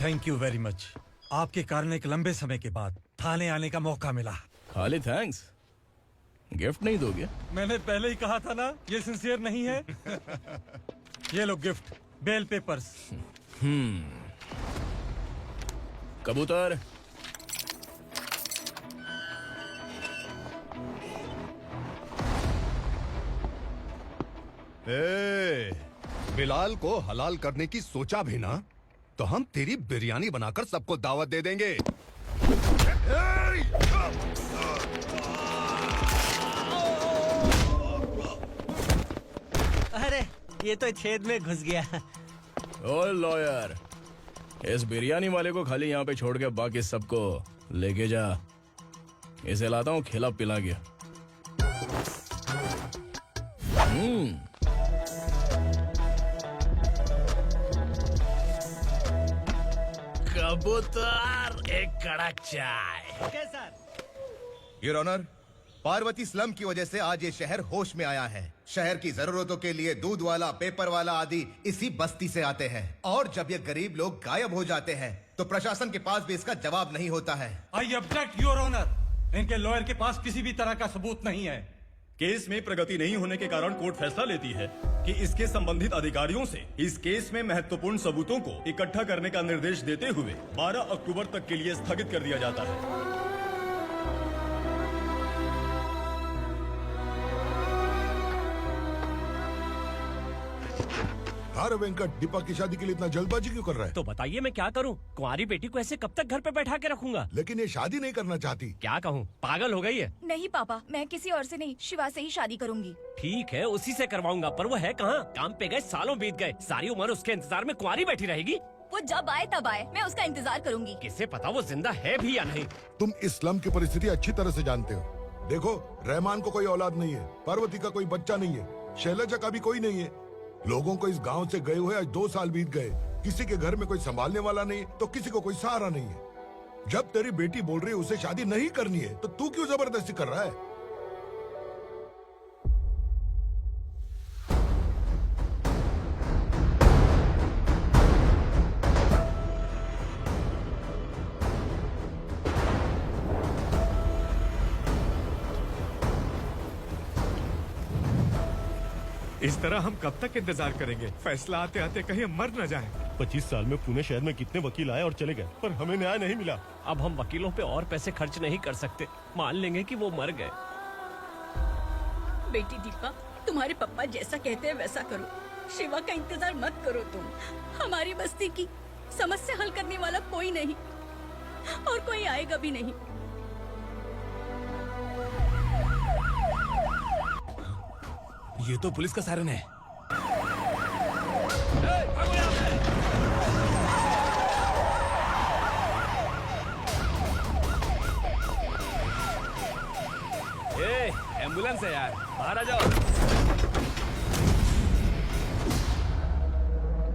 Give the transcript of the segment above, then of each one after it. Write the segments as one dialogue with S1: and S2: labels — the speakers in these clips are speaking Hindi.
S1: Thank you very much. आपके कारण एक लंबे समय के बाद थाने आने का मौका मिला।
S2: खाली थैंक्स, गिफ्ट नहीं दोगे?
S1: मैंने पहले ही कहा था ना, ये सिंसियर नहीं है। ये लो गिफ्ट, बेल पेपर्स।
S2: कबूतर,
S3: बिलाल को हलाल करने की सोचा भी ना, तो हम तेरी बिरयानी बनाकर सबको दावत दे देंगे।
S4: अरे ये तो छेद में घुस गया।
S2: ओ लॉयर, इस बिरयानी वाले को खाली यहाँ पे छोड़ के बाकी सबको लेके जा। इसे लाता हूँ खिला पिला के। कबूतर, एक कड़क चाय।
S4: Sir
S5: your honour, Parvati slum की वजह से आज ये शहर होश में आया है। शहर की जरूरतों के लिए दूध वाला, पेपर वाला आदि इसी बस्ती से आते हैं, और जब ये गरीब लोग गायब हो जाते हैं तो प्रशासन के पास भी इसका जवाब नहीं होता है।
S1: I object your honour. इनके लॉयर के पास किसी भी तरह का सबूत नहीं है।
S6: केस में प्रगति नहीं होने के कारण कोर्ट फैसला लेती है कि इसके संबंधित अधिकारियों से इस केस में महत्वपूर्ण सबूतों को इकट्ठा करने का निर्देश देते हुए 12 अक्टूबर तक के लिए स्थगित कर दिया जाता है।
S7: अरे वेंकट, दीपक की शादी के लिए इतना जल्दबाजी क्यों कर रहा है?
S8: तो बताइए मैं क्या करूं? कुंवारी बेटी को ऐसे कब तक घर पे बैठा के रखूंगा?
S7: लेकिन ये शादी नहीं करना चाहती।
S8: क्या कहूं, पागल हो गई है।
S9: नहीं पापा, मैं किसी और से नहीं, शिवा से ही शादी करूंगी।
S8: ठीक है, उसी से करवाऊंगा, पर वो है कहाँ? काम पे गए, सालों बीत गए, सारी उम्र उसके इंतजार में कुंवारी बैठी रहेगी।
S9: वो जब आए तब आए, मैं उसका इंतजार करूंगी।
S8: किसे पता वो जिंदा है भी या नहीं।
S7: तुम इस्लाम की परिस्थिति अच्छी तरह से जानते हो। देखो, रहमान को कोई औलाद नहीं है, पार्वती का कोई बच्चा नहीं है, शैलजा का भी कोई नहीं है। लोगों को इस गांव से गए हुए आज 2 साल बीत गए। किसी के घर में कोई संभालने वाला नहीं, तो किसी को कोई सहारा नहीं है। जब तेरी बेटी बोल रही है उसे शादी नहीं करनी है, तो तू क्यों जबरदस्ती कर रहा है?
S10: इस तरह हम कब तक इंतजार करेंगे? फैसला आते आते कहीं हम मर न जाएं।
S6: 25 साल में पुणे शहर में कितने वकील आए और चले गए, पर हमें न्याय नहीं मिला।
S8: अब हम वकीलों पे और पैसे खर्च नहीं कर सकते। मान लेंगे कि वो मर गए।
S9: बेटी दीपा, तुम्हारे पापा जैसा कहते हैं वैसा करो। शिवा का इंतजार मत करो तुम। हमारी बस्ती की समस्या हल करने वाला कोई नहीं, और कोई आएगा भी नहीं।
S2: ये तो पुलिस का सायरन है। एम्बुलेंस है यार, बाहर आ जाओ।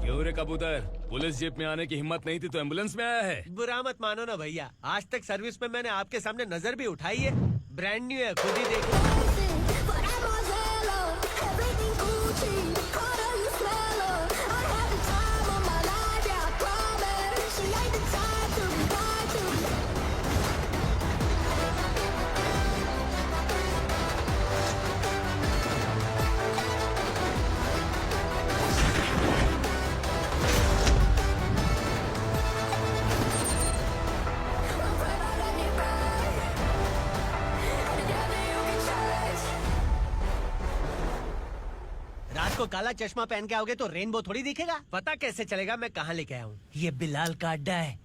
S2: क्यों रे कबूतर, पुलिस जीप में आने की हिम्मत नहीं थी तो एम्बुलेंस में आया है?
S4: बुरा मत मानो ना भैया, आज तक सर्विस में मैंने आपके सामने नजर भी उठाई है। ब्रांड न्यू है, खुद ही देखो। रात को काला चश्मा पहन के आओगे तो रेनबो थोड़ी दिखेगा। पता कैसे चलेगा मैं कहाँ लेके आया हूँ? ये बिलाल का अड्डा है।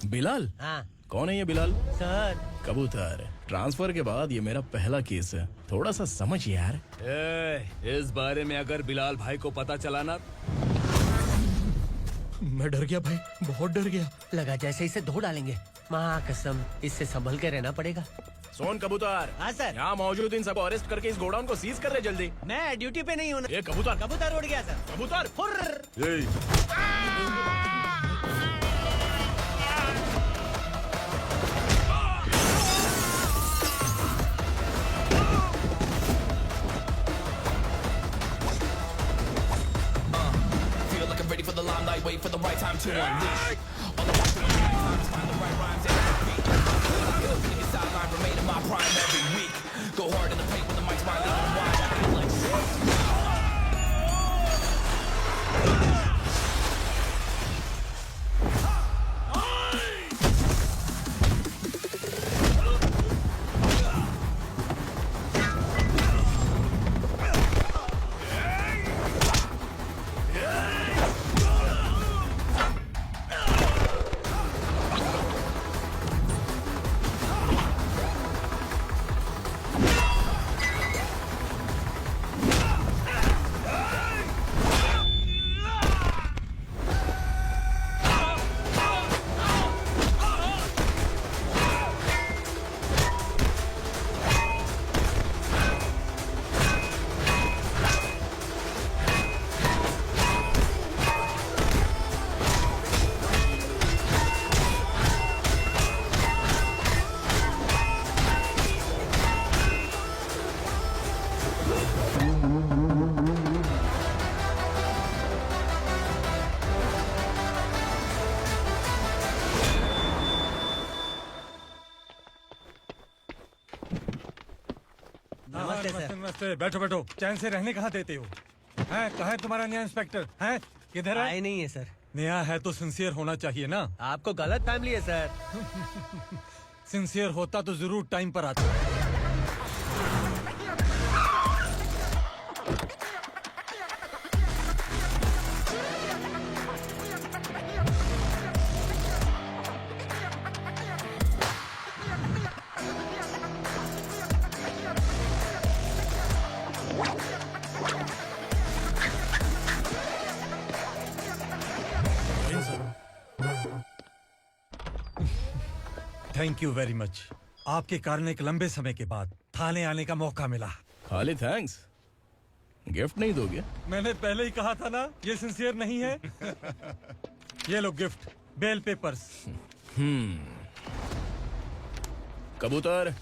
S2: बिलाल?
S4: हाँ।
S2: कौन है ये बिलाल?
S4: सर,
S2: कबूतर, ट्रांसफर के बाद ये मेरा पहला केस है, थोड़ा सा समझ यार। इस बारे में अगर बिलाल भाई को पता चला ना।
S1: मैं डर गया भाई, बहुत डर गया।
S4: लगा जैसे इसे धो डालेंगे। माँ कसम, इससे संभल के रहना पड़ेगा।
S2: सोन कबूतर।
S4: हाँ सर।
S2: यहाँ मौजूद इन सबको अरेस्ट करके इस गोडाउन को सीज कर रहे जल्दी।
S4: मैं ड्यूटी पे नहीं हूँ।
S2: ये कबूतर।
S4: कबूतर उड़ गया सर।
S2: कबूतर।
S11: Feel like I'm ready for the limelight, wait for the right time to unleash
S4: नमस्ते सर।
S1: नमस्ते। बैठो बैठो, चैन से रहने कहाँ देते हो? हैं, कहाँ है तुम्हारा नया इंस्पेक्टर? हैं, किधर है?
S4: आए नहीं है सर।
S1: नया है तो सिंसियर होना चाहिए ना।
S4: आपको गलत फैमिली है सर।
S1: सिंसियर होता तो जरूर टाइम पर आता। Thank you very much. आपके कारण एक लंबे समय के बाद थाने आने का मौका मिला।
S2: खाली थैंक्स, गिफ्ट नहीं दोगे?
S1: मैंने पहले ही कहा था ना, ये सिंसियर नहीं है। ये लो गिफ्ट, बेल पेपर्स।
S2: कबूतर।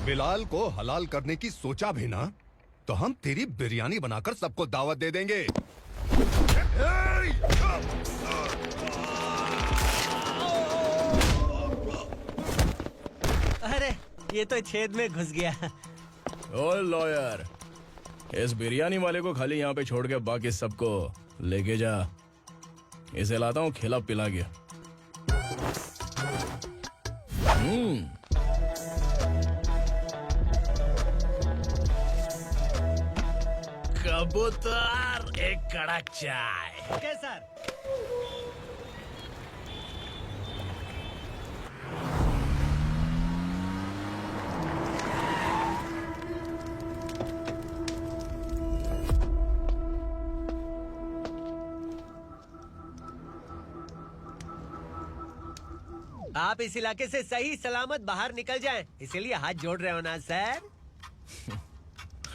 S3: बिलाल को हलाल करने की सोचा भी ना, तो हम तेरी बिरयानी बनाकर सबको दावत दे देंगे।
S4: अरे ये तो छेद में घुस गया।
S2: ओ लॉयर, इस बिरयानी वाले को खाली यहाँ पे छोड़ के बाकी सबको लेके जा। इसे लाता हूँ खिला पिला के।
S8: कबूतर, एक कड़क चाय।
S4: Okay sir. आप इस इलाके से सही सलामत बाहर निकल जाएं, इसीलिए हाथ जोड़ रहे हो ना सर।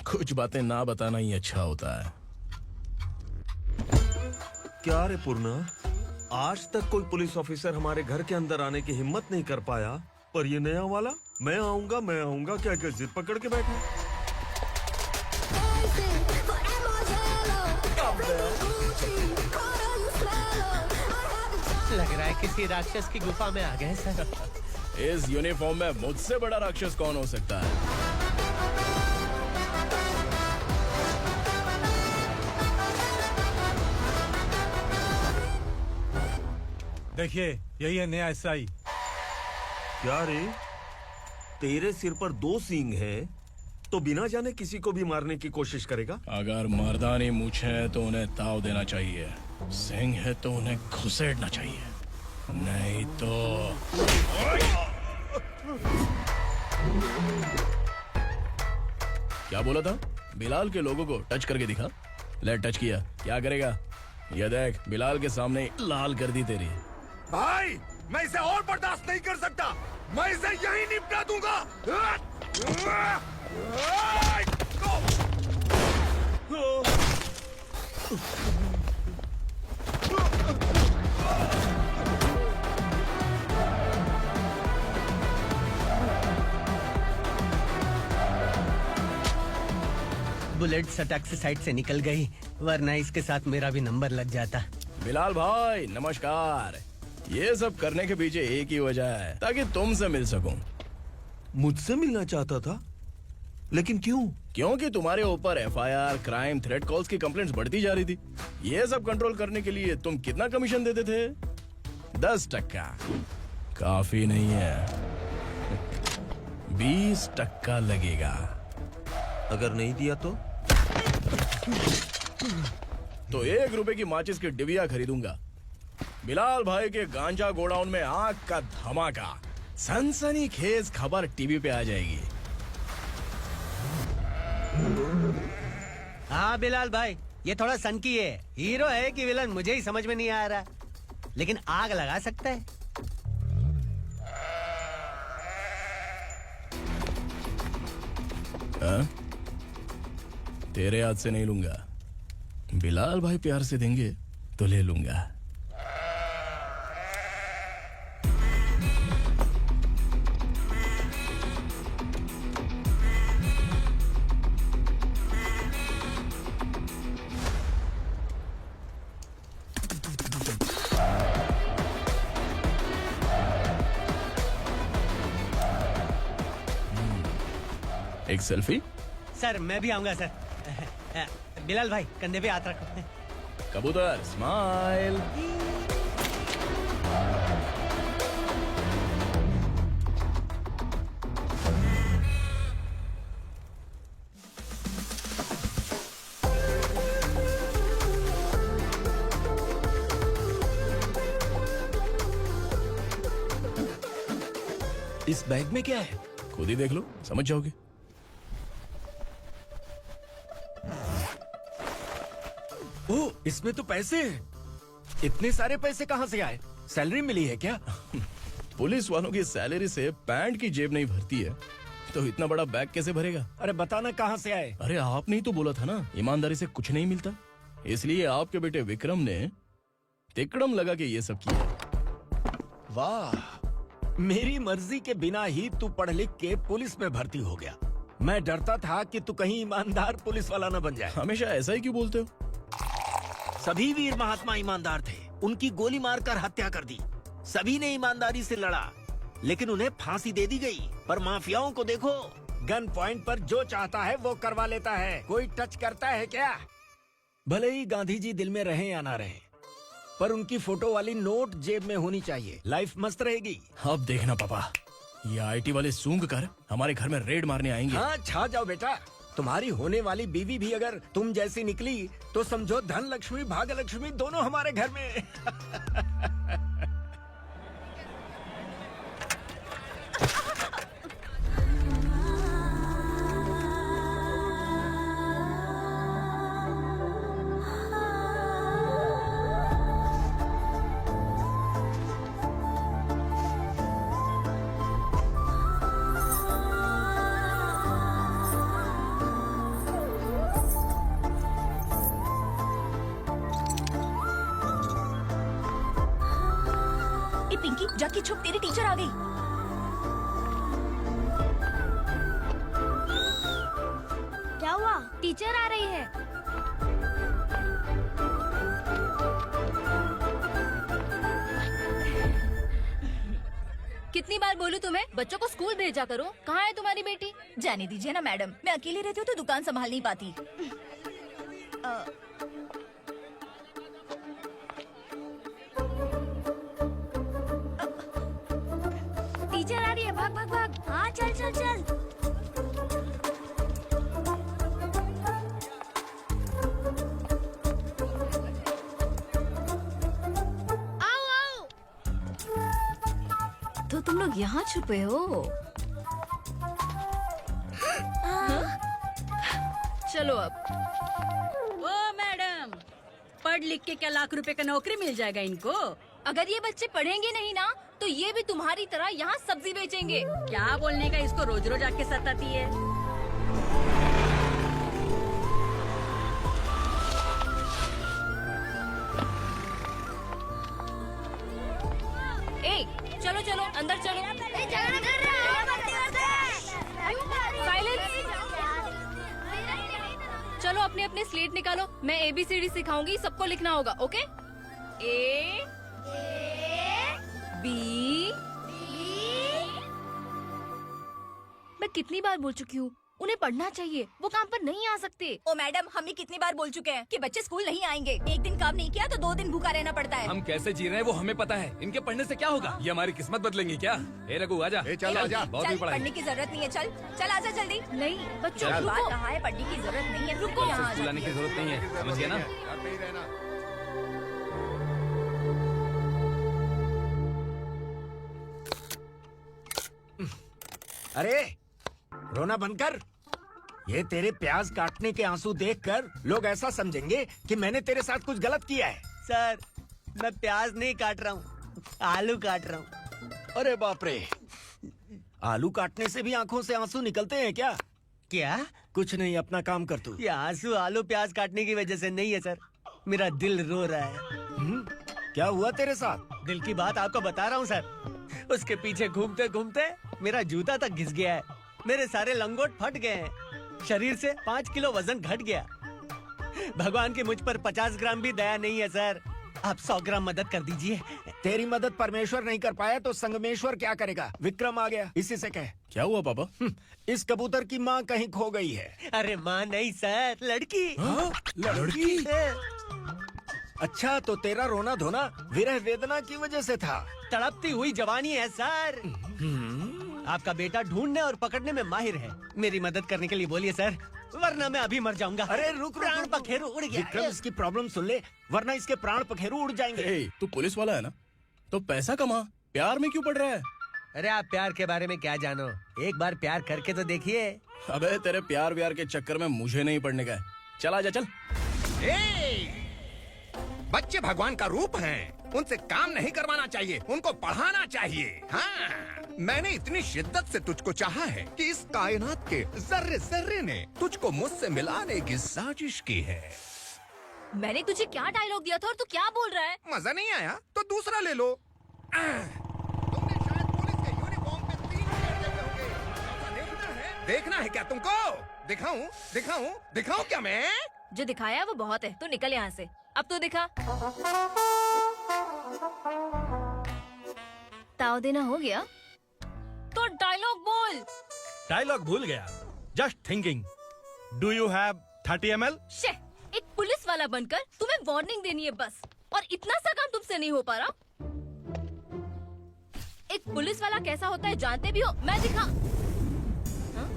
S2: कुछ बातें ना बताना ही अच्छा होता है।
S11: क्या रे पूर्णा, आज तक कोई पुलिस ऑफिसर हमारे घर के अंदर आने की हिम्मत नहीं कर पाया, पर ये नया वाला मैं आऊंगा क्या क्या जिद पकड़ के बैठा।
S4: लग रहा है किसी राक्षस की गुफा में आ गए सर।
S2: इस यूनिफॉर्म में मुझसे बड़ा राक्षस कौन हो सकता है?
S1: देखिए, यही है नया एसआई।
S11: क्या रे, तेरे सिर पर 2 सींग है तो बिना जाने किसी को भी मारने की कोशिश करेगा?
S2: अगर मर्दानी मूंछ है तो उन्हें ताव देना चाहिए, सिंह है तो उन्हें घुसेड़ना चाहिए, नहीं तो। क्या बोला था? बिलाल के लोगों को टच करके दिखा। ले टच किया, क्या करेगा? ये देख, बिलाल के सामने लाल कर दी तेरी।
S7: भाई, मैं इसे और बर्दाश्त नहीं कर सकता। मैं इसे यहीं निपटा दूंगा।
S4: बुलेट सटक से साइड से निकल गई, वरना इसके साथ मेरा भी नंबर लग जाता।
S2: बिलाल भाई नमस्कार। ये सब करने के पीछे एक ही वजह है, ताकि तुमसे मिल सकूं।
S11: मुझसे मिलना चाहता था, लेकिन क्यों?
S2: क्योंकि तुम्हारे ऊपर एफआईआर, क्राइम, थ्रेट कॉल्स की कंप्लेंट्स बढ़ती जा रही थी। ये सब कंट्रोल करने के लिए तुम कितना कमीशन देते थे? 10%। काफी नहीं है, 20% लगेगा।
S11: अगर नहीं दिया
S2: तो 1 रुपए की माचिस की डिबिया खरीदूंगा। बिलाल भाई के गांजा गोडाउन में आग का धमाका, सनसनीखेज खबर टीवी पे आ जाएगी।
S4: हाँ बिलाल भाई, ये थोड़ा सनकी है। हीरो है कि विलन मुझे ही समझ में नहीं आ रहा, लेकिन आग लगा सकता है।
S2: तेरे हाथ से नहीं लूंगा, बिलाल भाई प्यार से देंगे तो ले लूंगा। एक सेल्फी?
S4: सर मैं भी आऊंगा सर। बिलाल भाई कंधे पे हाथ रखो।
S2: कबूतर स्माइल।
S8: इस बैग में क्या है?
S2: खुद ही देख लो, समझ जाओगे।
S8: ओह, इसमें तो पैसे हैं। इतने सारे पैसे कहाँ से आए? सैलरी मिली है क्या?
S2: पुलिस वालों की सैलरी से पैंट की जेब नहीं भरती है, तो इतना बड़ा बैग कैसे भरेगा?
S8: अरे बताना कहाँ से आए?
S2: अरे आपने ही तो बोला था ना, ईमानदारी से कुछ नहीं मिलता। इसलिए आपके बेटे विक्रम ने तिकड़म लगा के ये सब किया।
S8: वाह, मेरी मर्जी के बिना ही तू पढ़ लिख के पुलिस में भर्ती हो गया। मैं डरता था कि तू कहीं ईमानदार पुलिस वाला न बन जाए।
S2: हमेशा ऐसा ही क्यों बोलते हो?
S8: सभी वीर महात्मा ईमानदार थे, उनकी गोली मारकर हत्या कर दी। सभी ने ईमानदारी से लड़ा, लेकिन उन्हें फांसी दे दी गई। पर माफियाओं को देखो, गन पॉइंट पर जो चाहता है वो करवा लेता है। कोई टच करता है क्या? भले ही गांधी जी दिल में रहे या ना रहे, पर उनकी फोटो वाली नोट जेब में होनी चाहिए। लाइफ मस्त रहेगी।
S2: अब देखना पापा, ये आईटी वाले सूंघ कर हमारे घर में रेड मारने आएंगे।
S8: हाँ, छा जाओ बेटा। तुम्हारी होने वाली बीवी भी अगर तुम जैसी निकली तो समझो धन लक्ष्मी भाग्य लक्ष्मी दोनों हमारे घर में।
S9: पिंकी जाके छुप, तेरी टीचर आ गई।
S12: क्या हुआ? टीचर आ रही है।
S9: कितनी बार बोलूं तुम्हें, बच्चों को स्कूल भेजा करो। कहाँ है तुम्हारी बेटी? जाने दीजिए ना मैडम, मैं अकेली रहती हूँ तो दुकान संभाल नहीं पाती।
S12: टीचर आ रही है, भाग भाग भाग। हाँ चल चल चल। आओ आओ।
S9: तो तुम लोग यहाँ छुपे हो? चलो अब।
S13: ओ मैडम, पढ़ लिख के क्या लाख रुपए का नौकरी मिल जाएगा इनको?
S9: अगर ये बच्चे पढ़ेंगे नहीं ना, तो ये भी तुम्हारी तरह यहाँ सब्जी बेचेंगे।
S13: क्या बोलने का, इसको रोज रोज आके सताती है।
S9: ए, चलो चलो अंदर चलो। साइलेंस। चलो अपने अपने स्लेट निकालो, मैं ABCD सिखाऊंगी, सबको लिखना होगा। ओके? A B। मैं कितनी बार बोल चुकी हूँ, उन्हें पढ़ना चाहिए, वो काम पर नहीं आ सकते। ओ मैडम, हम भी कितनी बार बोल चुके हैं कि बच्चे स्कूल नहीं आएंगे। एक दिन काम नहीं किया तो 2 दिन भूखा रहना पड़ता है।
S14: हम कैसे जी रहे हैं वो हमें पता है, इनके पढ़ने से क्या होगा? ये हमारी किस्मत बदलेंगी क्या? ए रघु आजा।
S3: चल आजा,
S14: बहुत भी पढ़ाई।
S9: पढ़ने की जरूरत नहीं है, चल चल आजा जल्दी। नहीं बच्चों,
S14: चल।
S9: बात कहा है, पढ़ने की जरूरत नहीं है, रुको यहाँ।
S14: स्कूल आने की जरूरत नहीं है, समझ गया ना?
S8: अरे रोना बंद कर। ये तेरे प्याज काटने के आंसू देखकर लोग ऐसा समझेंगे कि मैंने तेरे साथ कुछ गलत किया है।
S4: सर, मैं प्याज नहीं काट रहा हूँ, आलू काट रहा हूँ।
S8: अरे बाप रे, आलू काटने से भी आंखों से आंसू निकलते हैं क्या?
S4: क्या?
S8: कुछ नहीं, अपना काम कर तू।
S4: ये आंसू आलू प्याज काटने की वजह से नहीं है सर, मेरा दिल रो रहा है।
S8: क्या हुआ तेरे साथ?
S4: दिल की बात आपको बता रहा हूँ सर। उसके पीछे घूमते घूमते मेरा जूता तक घिस गया है, मेरे सारे लंगोट फट गए हैं, शरीर से 5 किलो वजन घट गया। भगवान की मुझ पर 50 ग्राम भी दया नहीं है सर। आप 100 ग्राम मदद कर दीजिए।
S8: तेरी मदद परमेश्वर नहीं कर पाया तो संगमेश्वर क्या करेगा? विक्रम आ गया, इसी से कह।
S2: क्या हुआ पापा?
S8: इस कबूतर की माँ कहीं खो गई है।
S4: अरे माँ नहीं सर, लड़की।
S8: लड़की? अच्छा, तो तेरा रोना धोना विरह वेदना की वजह से था।
S4: तड़पती हुई जवानी है सर। आपका बेटा ढूंढने और पकड़ने में माहिर है। मेरी मदद करने के लिए बोलिए सर, वरना मैं अभी मर जाऊंगा।
S8: अरे रुक,
S4: प्राण पखेरु उड़ गया।
S8: विक्रम, इसकी प्रॉब्लम सुन ले, वरना इसके प्राण पखेरु उड़ जाएंगे।
S2: तू पुलिस वाला है ना, तो पैसा कमा, प्यार में क्यों पड़ रहा है?
S4: अरे आप प्यार के बारे में क्या जानो, एक बार प्यार करके तो देखिए।
S2: अबे तेरे प्यार व्यार के चक्कर में मुझे नहीं पड़ने का है। चल आजा चल।
S3: बच्चे भगवान का रूप हैं, उनसे काम नहीं करवाना चाहिए, उनको पढ़ाना चाहिए। हाँ, मैंने इतनी शिद्दत से तुझको चाहा है कि इस कायनात के जर्रे जर्रे ने तुझको मुझसे मिलाने की साजिश की है।
S12: मैंने तुझे क्या डायलॉग दिया था और तू क्या बोल रहा है?
S3: मजा नहीं आया तो दूसरा ले लो। तुमने शायद पुलिस के यूनिफॉर्म पे 3 शेर देखे होंगे। देखना है क्या तुमको? दिखाऊं दिखाऊं दिखाऊं क्या मैं?
S12: जो दिखाया वो बहुत है, तू निकल यहाँ से। अब तो दिखा। ताव देना हो गया तो डायलॉग बोल।
S1: डायलॉग भूल गया। Just thinking. Do you have 30 ml?
S12: शे, एक पुलिस वाला बनकर तुम्हें वार्निंग देनी है बस, और इतना सा काम तुमसे नहीं हो पा रहा। एक पुलिस वाला कैसा होता है जानते भी हो? मैं दिखा। हाँ?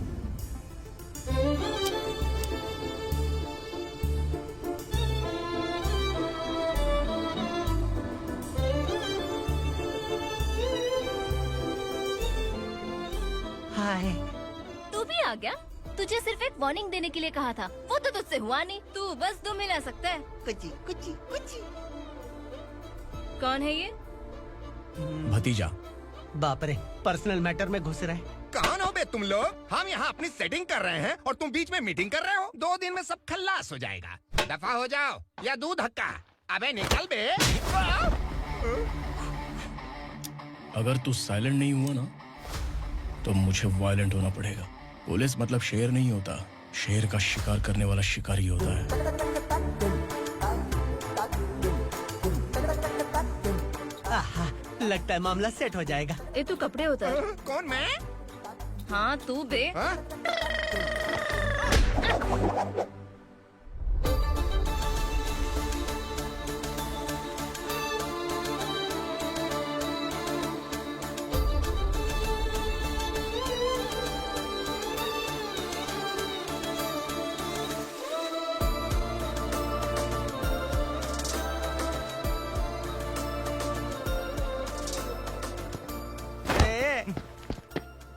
S4: हाय,
S12: तू भी आ गया? तुझे सिर्फ एक वार्निंग देने के लिए कहा था, वो तो तुझसे हुआ नहीं। तू बस 2 मिला सकता है।
S4: कुछ
S12: कौन है ये?
S2: भतीजा।
S4: बाप रे, पर्सनल मैटर में घुस रहे।
S3: कौन हो बे तुम लोग? हम यहाँ अपनी सेटिंग कर रहे हैं और तुम बीच में मीटिंग कर रहे हो। 2 दिन में सब खल्लास हो जाएगा। दफा हो जाओ या दूध हक्का। अबे निकल बे।
S2: अगर तू साइलेंट नहीं हुआ ना तो मुझे वायलेंट होना पड़ेगा। पुलिस मतलब शेर नहीं होता, शेर का शिकार करने वाला शिकारी होता है।
S4: आहा, लगता है मामला सेट हो जाएगा।
S12: ये तू कपड़े होता है।
S3: कौन मैं?
S12: हाँ तू बे।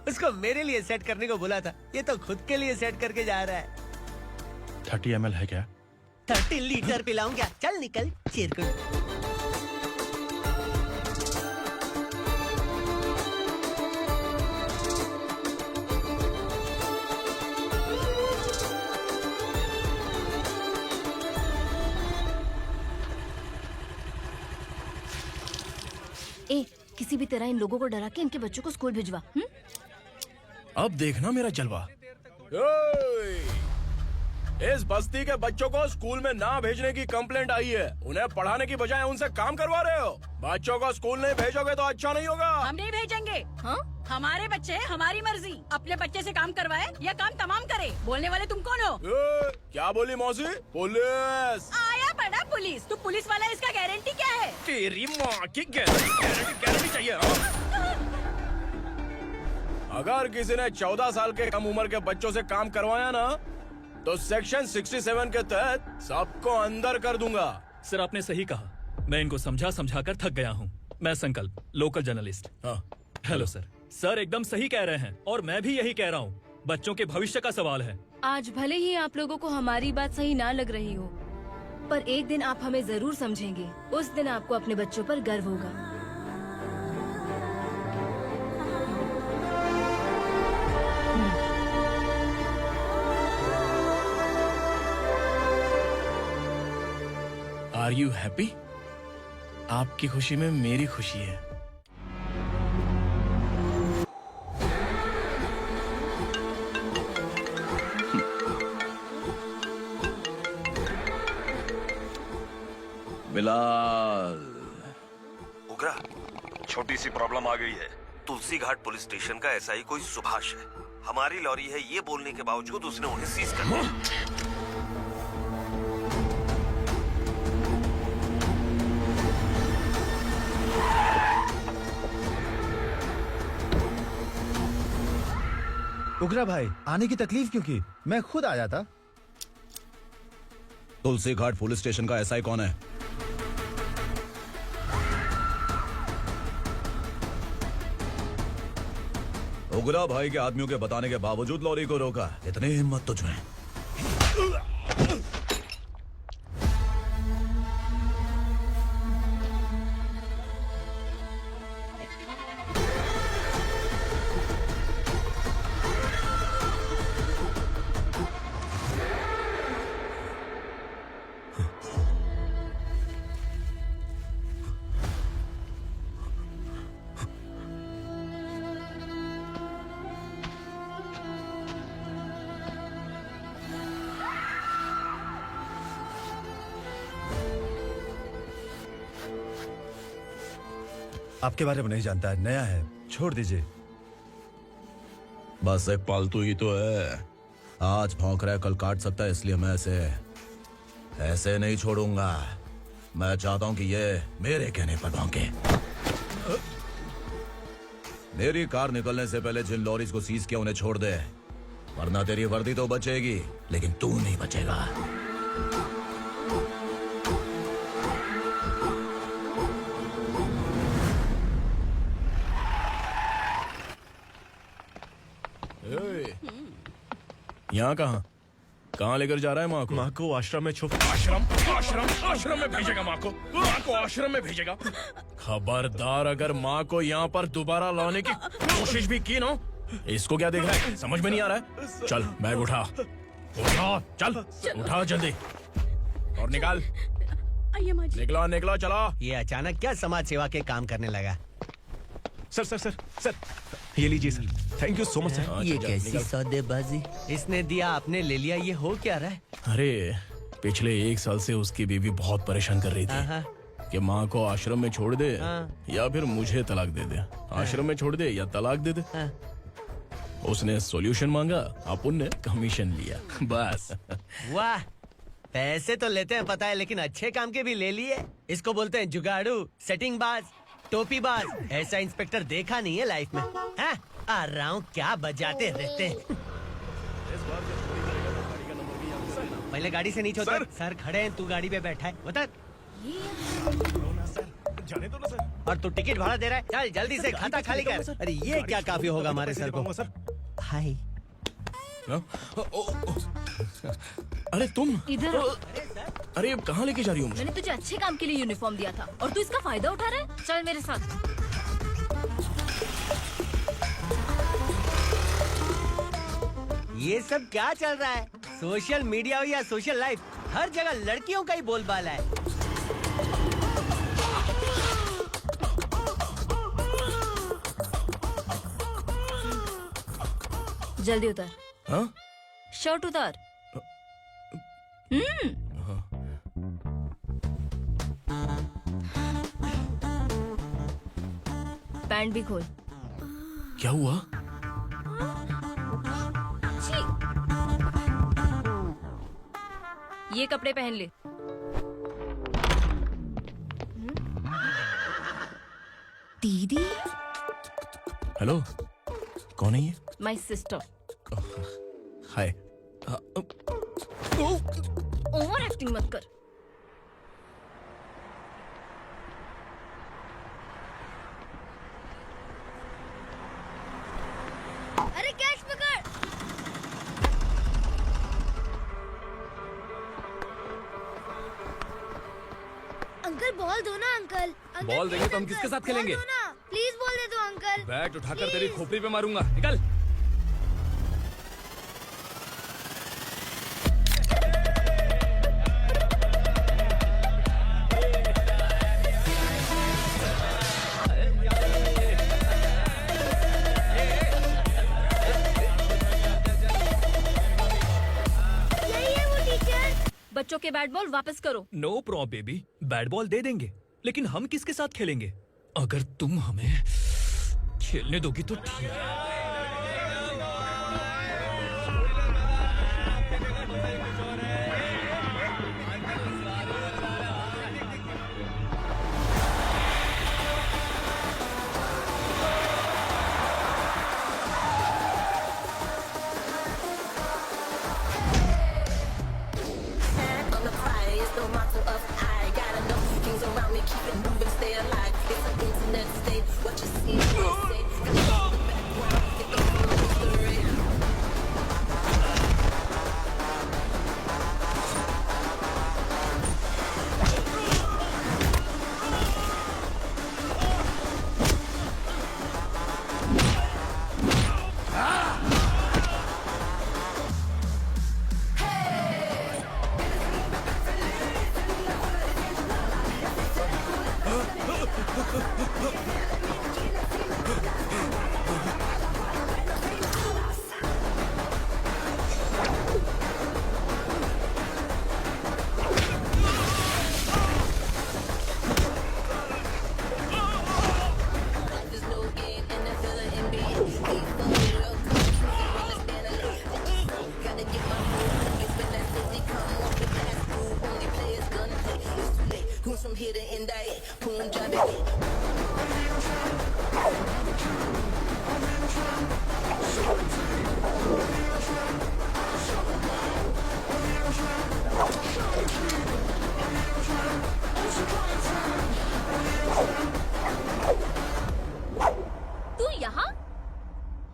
S4: उसको मेरे लिए सेट करने को बोला था, ये तो खुद के लिए सेट करके जा रहा है।
S1: 30 ml है क्या?
S4: 30 लीटर पिलाऊं क्या? चल निकल चिरकुट।
S12: ए, किसी भी तरह इन लोगों को डरा के इनके बच्चों को स्कूल भिजवा।
S2: अब देखना मेरा जलवा। इस बस्ती के बच्चों को स्कूल में ना भेजने की कंप्लेंट आई है। उन्हें पढ़ाने की बजाय उनसे काम करवा रहे हो। बच्चों को स्कूल नहीं भेजोगे तो अच्छा नहीं होगा।
S13: हम नहीं भेजेंगे। हाँ? हमारे बच्चे हैं, हमारी मर्जी। अपने बच्चे से काम करवाए या काम तमाम करे। बोलने वाले तुम कौन हो?
S2: क्या बोली मौसी? पुलिस
S13: आया बड़ा पुलिस। तू पुलिस वाला, इसका गारंटी क्या है?
S2: तेरी माँ की गारंटी चाहिए। अगर किसी ने 14 साल के कम उम्र के बच्चों से काम करवाया ना तो सेक्शन 67 के तहत सबको अंदर कर दूंगा।
S6: सर आपने सही कहा। मैं इनको समझा कर थक गया हूँ। मैं संकल्प, लोकल जर्नलिस्ट।
S2: हाँ।
S6: Hello sir. सर एकदम सही कह रहे हैं और मैं भी यही कह रहा हूँ। बच्चों के भविष्य का सवाल है।
S12: आज भले ही आप लोगों को हमारी बात सही ना लग रही हो, पर एक दिन आप हमें जरूर समझेंगे। उस दिन आपको अपने बच्चों पर गर्व होगा।
S2: Are you happy? आपकी खुशी में मेरी खुशी है। बिलाल।
S11: उग्रा, छोटी सी प्रॉब्लम आ गई है। तुलसी घाट पुलिस स्टेशन का एसआई कोई सुभाष है। हमारी लॉरी है ये बोलने के बावजूद उसने उन्हें सीज कर दिया।
S15: उग्रा भाई, आने की तकलीफ क्यों की? मैं खुद आया था।
S2: तुलसी घाट पुलिस स्टेशन का एसआई कौन है? उग्रा भाई के आदमियों के बताने के बावजूद लॉरी को रोका। इतनी हिम्मत तुझमें?
S15: आपके बारे में नहीं जानता है, नया है, छोड़ दीजिए।
S2: बस एक पालतू ही तो है। आज भौंक रहा है, कल काट सकता है, इसलिए मैं ऐसे नहीं छोड़ूंगा। मैं चाहता हूं कि ये मेरे कहने पर भौंके। मेरी कार निकलने से पहले जिन लॉरीज को सीज किया उन्हें छोड़ दे, वरना तेरी वर्दी तो बचेगी लेकिन तू नहीं बचेगा। यहाँ कहाँ लेकर जा रहा है माँ को?
S10: माँ को आश्रम में छुप।
S2: आश्रम में भेजेगा माँ को? माँ को आश्रम में भेजेगा? खबरदार, अगर माँ को यहाँ पर दोबारा लाने की कोशिश भी की ना, इसको क्या देख रहा है? समझ में नहीं आ रहा है? चल बैग उठा, चल उठा जल्दी और निकाल। निकला चला।
S4: ये अचानक क्या समाज सेवा के काम करने लगा?
S10: सर, ये लीजिए sir. Thank you so much sir.
S4: ये कैसी सौदेबाजी? इसने दिया, आपने ले लिया, ये हो क्या रहा है?
S2: अरे पिछले 1 साल से उसकी बीवी बहुत परेशान कर रही थी कि माँ को आश्रम में छोड़ दे या फिर मुझे तलाक दे दे। आश्रम में छोड़ दे या तलाक दे दे। उसने सॉल्यूशन मांगा, अपन ने कमीशन लिया, बस।
S4: वाह, पैसे तो लेते हैं पता है, लेकिन अच्छे काम के भी ले लिए। इसको बोलते हैं जुगाड़ू, सेटिंग बाज, टोपी बाज। ऐसा इंस्पेक्टर देखा नहीं है लाइफ में। हाँ? आ रहा हूँ, क्या बजाते रहते हैं। पहले गाड़ी से नीचे उतर। सर खड़े हैं, तू गाड़ी पे बैठा है, उतर।
S10: जाने दो ना सर।
S4: और तू टिकट भाड़ा दे रहा है? चल जल्दी से खाता खाली कर। अरे ये क्या काफी होगा हमारे सर को? हाय।
S2: अरे तुम
S12: इधर।
S2: अरे कहाँ लेके जा रही हो?
S12: मैंने तुझे अच्छे काम के लिए यूनिफॉर्म दिया था और तू इसका फायदा उठा रहा है। चल मेरे साथ।
S4: ये सब क्या चल रहा है? सोशल मीडिया हो या सोशल लाइफ, हर जगह लड़कियों का ही बोलबाला है।
S12: जल्दी उतर।
S2: हाँ?
S12: शर्ट उतार। पैंट भी खोल।
S2: क्या हुआ?
S12: ये कपड़े पहन ले। दीदी।
S2: हेलो, कौन है ये?
S12: My sister.
S2: Hi.
S12: Over acting मत कर।
S16: अरे कैच पकड़। अंकल बॉल दो ना अंकल।
S14: बॉल देंगे तो हम किसके साथ खेलेंगे?
S16: प्लीज बॉल दे दो अंकल।
S14: बैट उठाकर तेरी खोपड़ी पे मारूंगा, निकल।
S12: बच्चों के के बैट बॉल वापस करो।
S14: No problem baby, bat ball दे देंगे, लेकिन हम किसके साथ खेलेंगे? अगर तुम हमें खेलने दोगी तो ठीक है।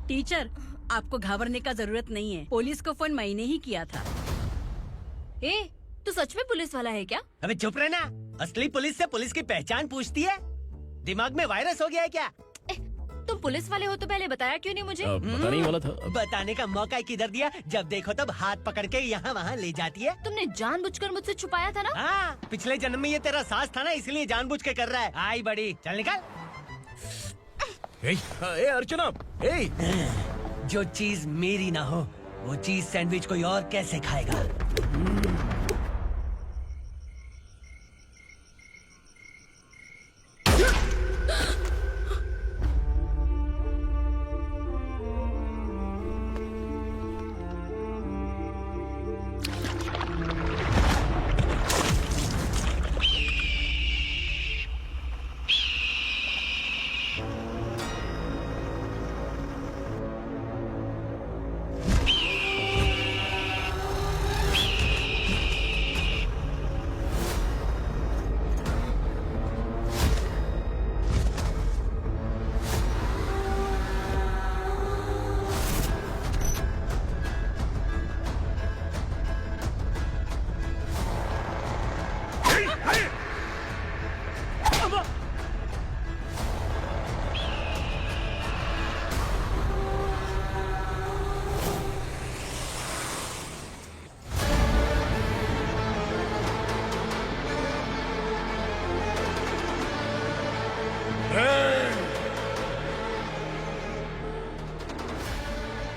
S13: टीचर, आपको घबराने का जरूरत नहीं है। पुलिस को फोन मैंने ही किया था।
S12: ए, तू सच में पुलिस वाला है क्या?
S4: अबे चुप रहना। असली पुलिस से पुलिस की पहचान पूछती है? दिमाग में वायरस हो गया है क्या?
S12: तुम पुलिस वाले हो तो पहले बताया क्यों नहीं मुझे?
S2: बताने ही वाला था।
S4: बताने का मौका किधर दिया? जब देखो तब हाथ पकड़ के यहाँ वहाँ ले जाती है।
S12: तुमने जानबूझकर मुझसे छुपाया था ना?
S4: हाँ, पिछले जन्म में ये तेरा सास था ना, इसलिए जानबूझ के कर रहा है। आई बड़ी, चल निकल।
S2: ए अर्चना,
S4: जो चीज मेरी ना हो वो चीज सैंडविच कोई और कैसे खाएगा?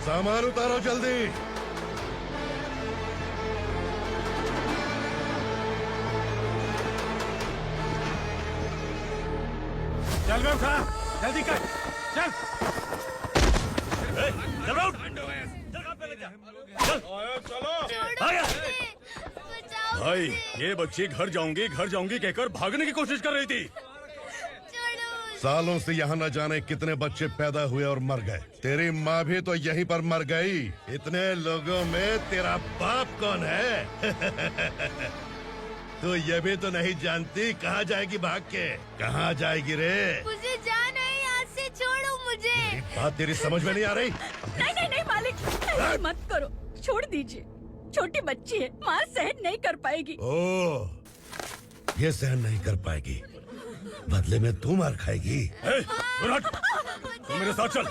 S7: सामान उतारो जल्दी।
S1: चल बे उठा, जल्दी कर, चल। चल उठ।
S6: भाई, ये बच्ची घर जाऊंगी कहकर भागने की कोशिश कर रही थी।
S7: सालों से यहाँ न जाने कितने बच्चे पैदा हुए और मर गए। तेरी माँ भी तो यहीं पर मर गई। इतने लोगों में तेरा बाप कौन है? तो ये भी तो नहीं जानती कहाँ जाएगी भाग के? कहाँ जाएगी रे?
S16: मुझे जाना है, यहाँ से छोड़ो मुझे।
S7: बात तेरी समझ में नहीं आ रही?
S13: नहीं मालिक, ऐसे मत करो, छोड़ दीजिए। छोटी बच्ची है, माँ सहन नहीं कर पाएगी।
S7: ओह, ये सहन नहीं कर पाएगी, बदले में तू मार खाएगी।
S6: तू मेरे साथ चल।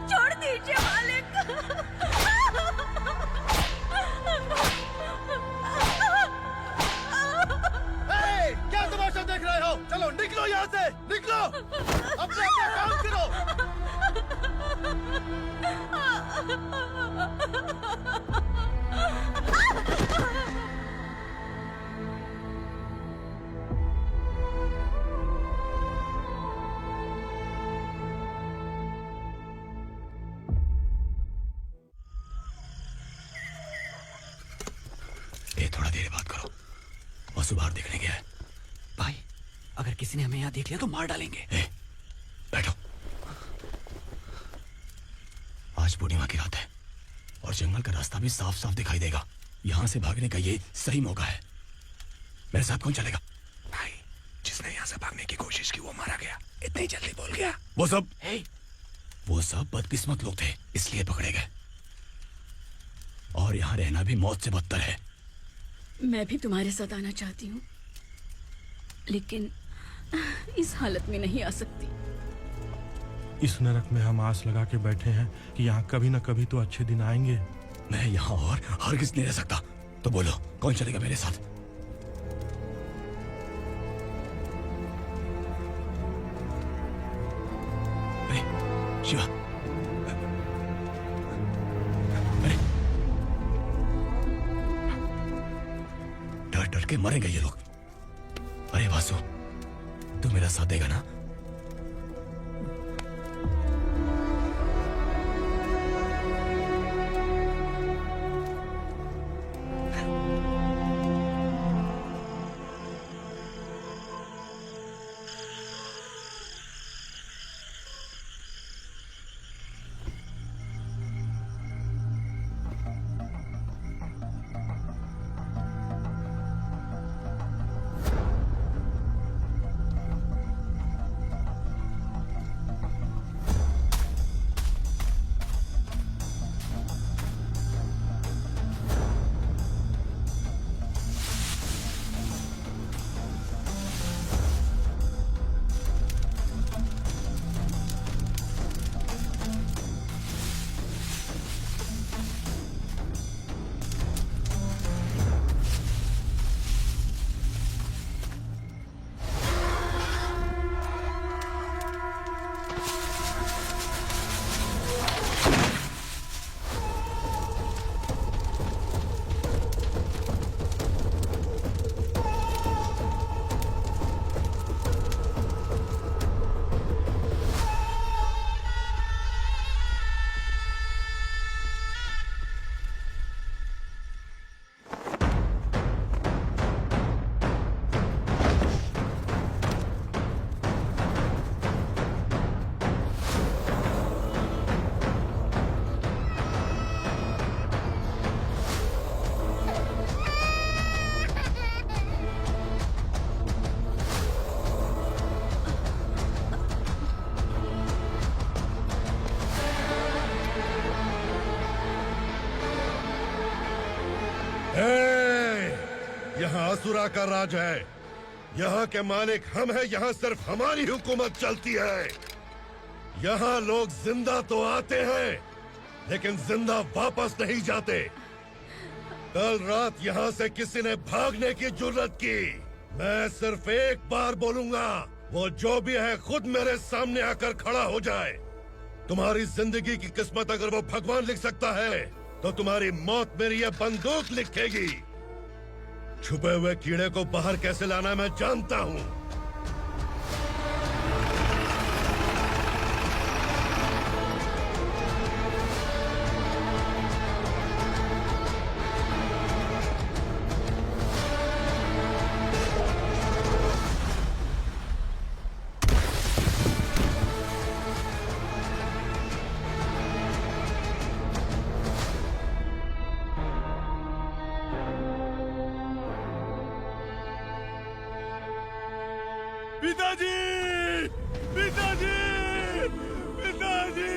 S13: छोड़ दीजिए मालिक।
S5: क्या तमाशा देख रहे हो? चलो निकलो यहाँ से, निकलो।
S14: वासु बाहर देखने गया है।
S8: भाई अगर किसी ने हमें यहाँ देख लिया तो मार डालेंगे।
S14: बैठो। आज पूर्णिमा की रात है और जंगल का रास्ता भी साफ साफ दिखाई देगा। यहाँ से भागने का ये सही मौका है। मेरे साथ कौन चलेगा?
S3: भाई जिसने यहाँ से भागने की कोशिश की वो मारा गया। इतनी जल्दी बोल गया।
S14: वो सब बदकिस्मत लोग थे, इसलिए पकड़े गए। और यहाँ रहना भी मौत से बदतर है।
S9: मैं भी तुम्हारे साथ आना चाहती हूँ, लेकिन इस हालत में नहीं आ सकती।
S1: इस नरक में हम आस लगा के बैठे हैं कि यहाँ कभी न कभी तो अच्छे दिन आएंगे।
S14: मैं यहाँ और हरगिज़ नहीं रह सकता। तो बोलो कौन चलेगा मेरे साथ? शिवा, डर डर के मरेंगे ये लोग। अरे वासु, तू मेरा साथ देगा ना?
S7: यहाँ असुरा का राज है। यहाँ के मालिक हम हैं। यहाँ सिर्फ हमारी हुकूमत चलती है। यहाँ लोग जिंदा तो आते हैं लेकिन जिंदा वापस नहीं जाते। कल रात यहाँ से किसी ने भागने की जुर्रत की, मैं सिर्फ एक बार बोलूंगा, वो जो भी है खुद मेरे सामने आकर खड़ा हो जाए। तुम्हारी जिंदगी की किस्मत अगर वो भगवान लिख सकता है तो तुम्हारी मौत मेरी ये बंदूक लिखेगी। छुपे हुए कीड़े को बाहर कैसे लाना मैं जानता हूँ।
S11: पिताजी, पिताजी, पिताजी,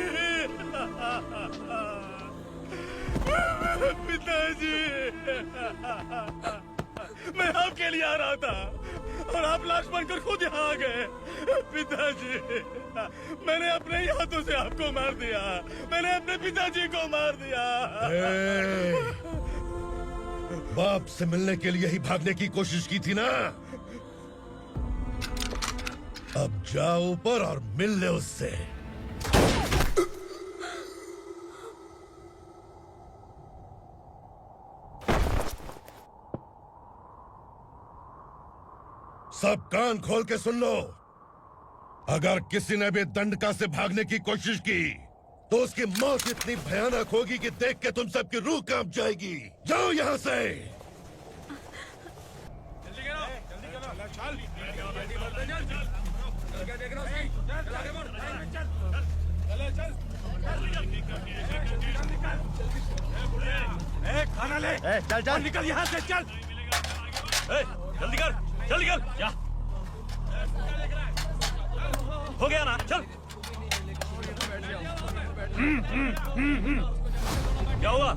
S11: पिताजी, मैं आपके लिए आ रहा था और आप लाश बनकर खुद यहाँ आ गए। पिताजी, मैंने अपने ही हाथों से आपको मार दिया। मैंने अपने पिताजी को मार दिया।
S7: बाप से मिलने के लिए ही भागने की कोशिश की थी ना? अब जाओ ऊपर और मिल ले उससे। सब कान खोल के सुन लो। अगर किसी ने भी दंडका से भागने की कोशिश की तो उसकी मौत इतनी भयानक होगी कि देख के तुम सबकी रूह कांप जाएगी। जाओ यहाँ से।
S1: खाना ले।
S15: चल चल
S1: निकल यहाँ से, चल।
S11: जल्दी कर, जल्दी कर।
S1: हो गया ना, चल।
S11: क्या हुआ?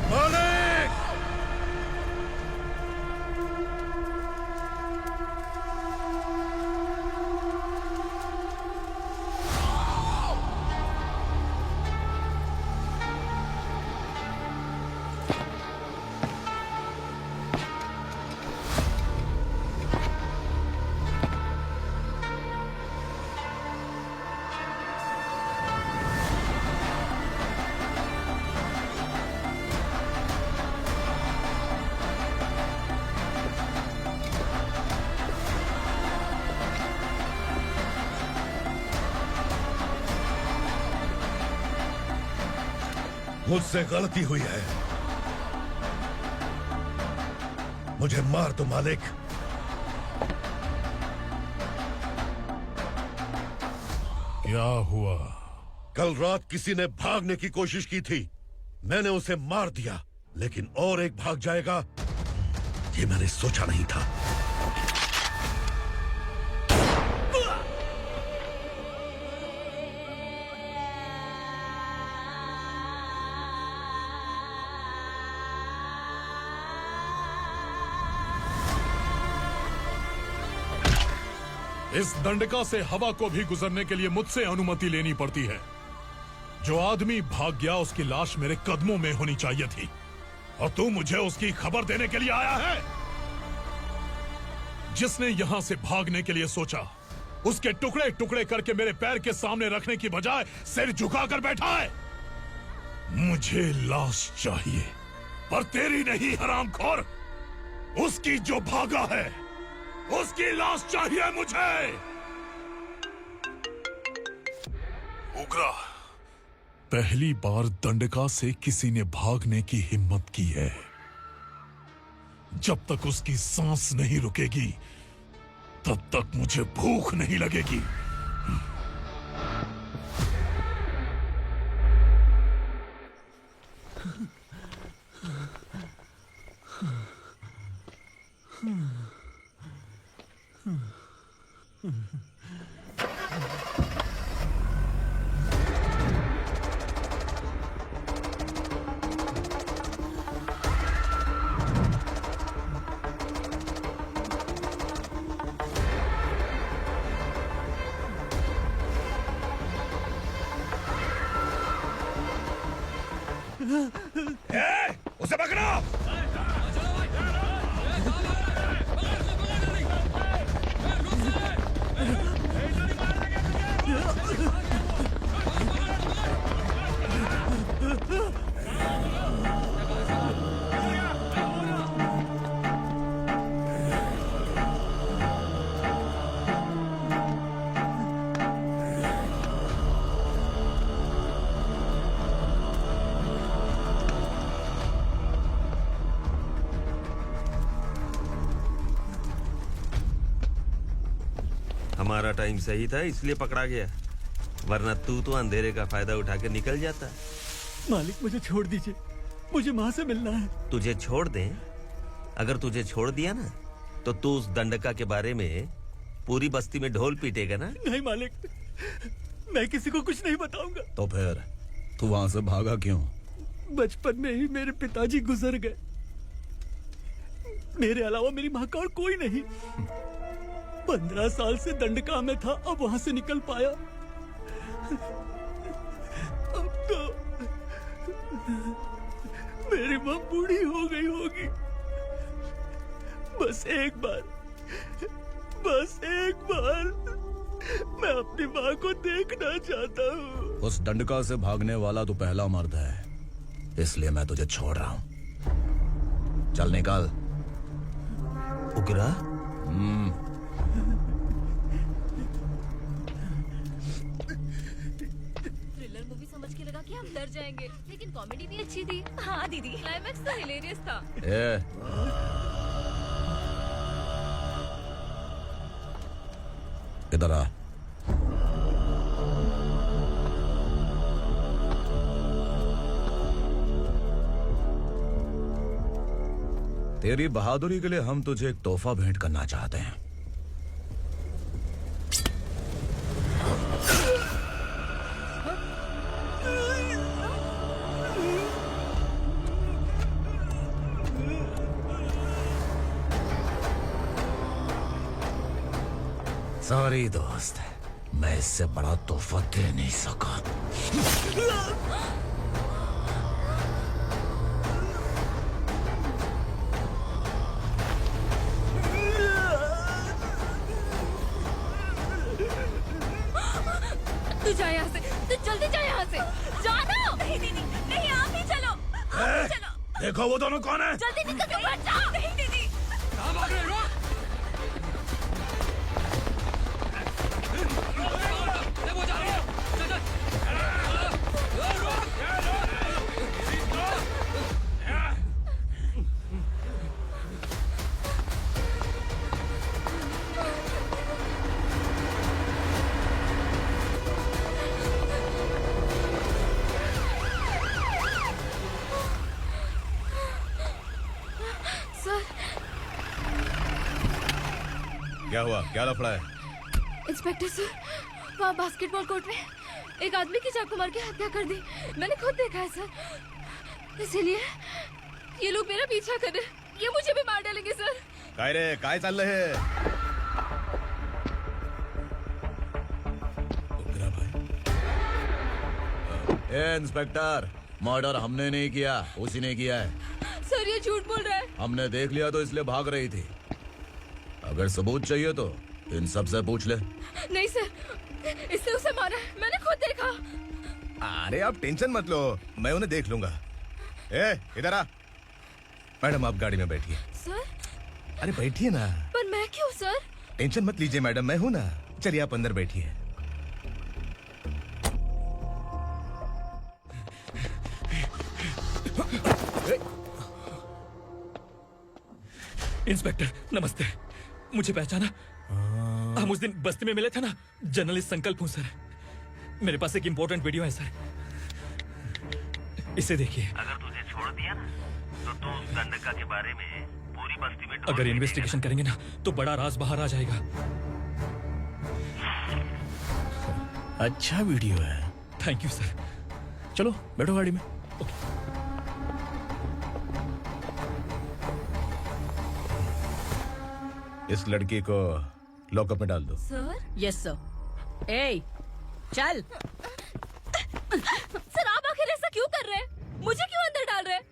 S7: मालिक! मुझसे गलती हुई है, मुझे मार दो मालिक।
S17: क्या हुआ?
S7: कल रात किसी ने भागने की कोशिश की थी, मैंने उसे मार दिया, लेकिन और एक भाग जाएगा ये मैंने सोचा नहीं था।
S17: इस दंडका से हवा को भी गुजरने के लिए मुझसे अनुमति लेनी पड़ती है। जो आदमी भाग गया उसकी लाश मेरे कदमों में होनी चाहिए थी, और तू मुझे उसकी खबर देने के लिए आया है। जिसने यहां से भागने के लिए सोचा, उसके टुकड़े टुकड़े करके मेरे पैर के सामने रखने की बजाय सिर झुकाकर बैठा है। मुझे लाश चाहिए, पर तेरी नहीं हरामखोर, उसकी जो भागा है उसकी लाश चाहिए मुझे। उग्रा, पहली बार दंडका से किसी ने भागने की हिम्मत की है। जब तक उसकी सांस नहीं रुकेगी तब तक मुझे भूख नहीं लगेगी।
S7: उसे पकड़ो!
S18: हमारा टाइम सही था इसलिए पकड़ा गया, वरना तू तो अंधेरे का फायदा उठा के निकल जाता।
S8: मालिक मुझे छोड़ दीजिए, मुझे माँ से मिलना है।
S18: तुझे छोड़ दें? अगर तुझे छोड़ दिया ना तो तू उस दंडका के बारे में पूरी बस्ती में ढोल पीटेगा ना।
S8: नहीं मालिक, मैं किसी को कुछ नहीं बताऊंगा।
S14: तो फिर तू वहां से भागा क्यों?
S8: बचपन में ही मेरे पिताजी गुजर गए, मेरे अलावा मेरी माँ का और कोई नहीं। 15 साल से दंडका में था, अब वहां से निकल पाया। अब तो मेरी माँ बूढ़ी हो गई होगी। बस एक बार मैं अपनी माँ को देखना चाहता हूँ।
S14: उस दंडका से भागने वाला तो पहला मर्द है, इसलिए मैं तुझे छोड़ रहा हूँ। चल निकल।
S18: उग्रा?
S12: बाकी हम डर जाएंगे, लेकिन कॉमेडी भी अच्छी थी। हाँ दीदी, क्लाइमैक्स तो हिलेरियस था।
S17: इधर आ।
S15: तेरी बहादुरी के लिए हम तुझे एक तोहफा भेंट करना चाहते हैं। सॉरी दोस्त, मैं इससे बड़ा तोहफा दे नहीं सका।
S12: तू जा यहाँ से, तू जल्दी जा यहाँ से। जानो। नहीं दीदी, नहीं आप ही चलो। आप ही चलो।
S17: देखो वो दोनों कौन है?
S12: जल्दी निकल के मत जाओ। नहीं दीदी। कहाँ भाग रहे हो?
S5: क्या हुआ? क्या लफड़ा है?
S12: इंस्पेक्टर सर, वहाँ बास्केटबॉल कोर्ट में एक आदमी की चाकू मार के हत्या कर दी। मैंने खुद देखा है सर, इसीलिए ये लोग मेरा पीछा कर रहे हैं। ये मुझे भी मार डालेंगे सर।
S5: काय रे, काय चाल रहे है?
S15: ए इंस्पेक्टर, मर्डर हमने नहीं किया, उसी ने किया है।
S12: सर ये झूठ बोल रहा है।
S15: हमने देख लिया तो इसलिए भाग रही थी। अगर सबूत चाहिए तो इन सब से पूछ ले।
S12: नहीं सर, इसने उसे मारा है, मैंने खुद देखा।
S5: अरे आप टेंशन मत लो, मैं उन्हें देख लूंगा। ए, इधर आ। मैडम आप गाड़ी में बैठिए।
S12: सर?
S5: अरे बैठिए ना।
S12: पर मैं क्यों सर?
S5: टेंशन मत लीजिए मैडम, मैं हूं ना। चलिए आप अंदर बैठिए।
S1: इंस्पेक्टर नमस्ते, मुझे पहचाना? हम उस दिन बस्ती में मिले थे ना, जर्नलिस्ट संकल्प हूं सर। मेरे पास एक इंपॉर्टेंट वीडियो है सर, इसे देखिए।
S18: अगर तुझे छोड़ दिया ना तो तू उस दंडका के बारे में पूरी बस्ती में
S1: अगर इन्वेस्टिगेशन करेंगे ना तो बड़ा राज बाहर आ जाएगा।
S2: अच्छा वीडियो है।
S1: Thank you sir.
S2: चलो बैठो गाड़ी में।
S5: इस लड़की को लॉकअप में डाल दो।
S13: सर? Yes sir. ए, चल।
S12: सर आप आखिर ऐसा क्यों कर रहे हैं? मुझे क्यों अंदर डाल रहे हैं?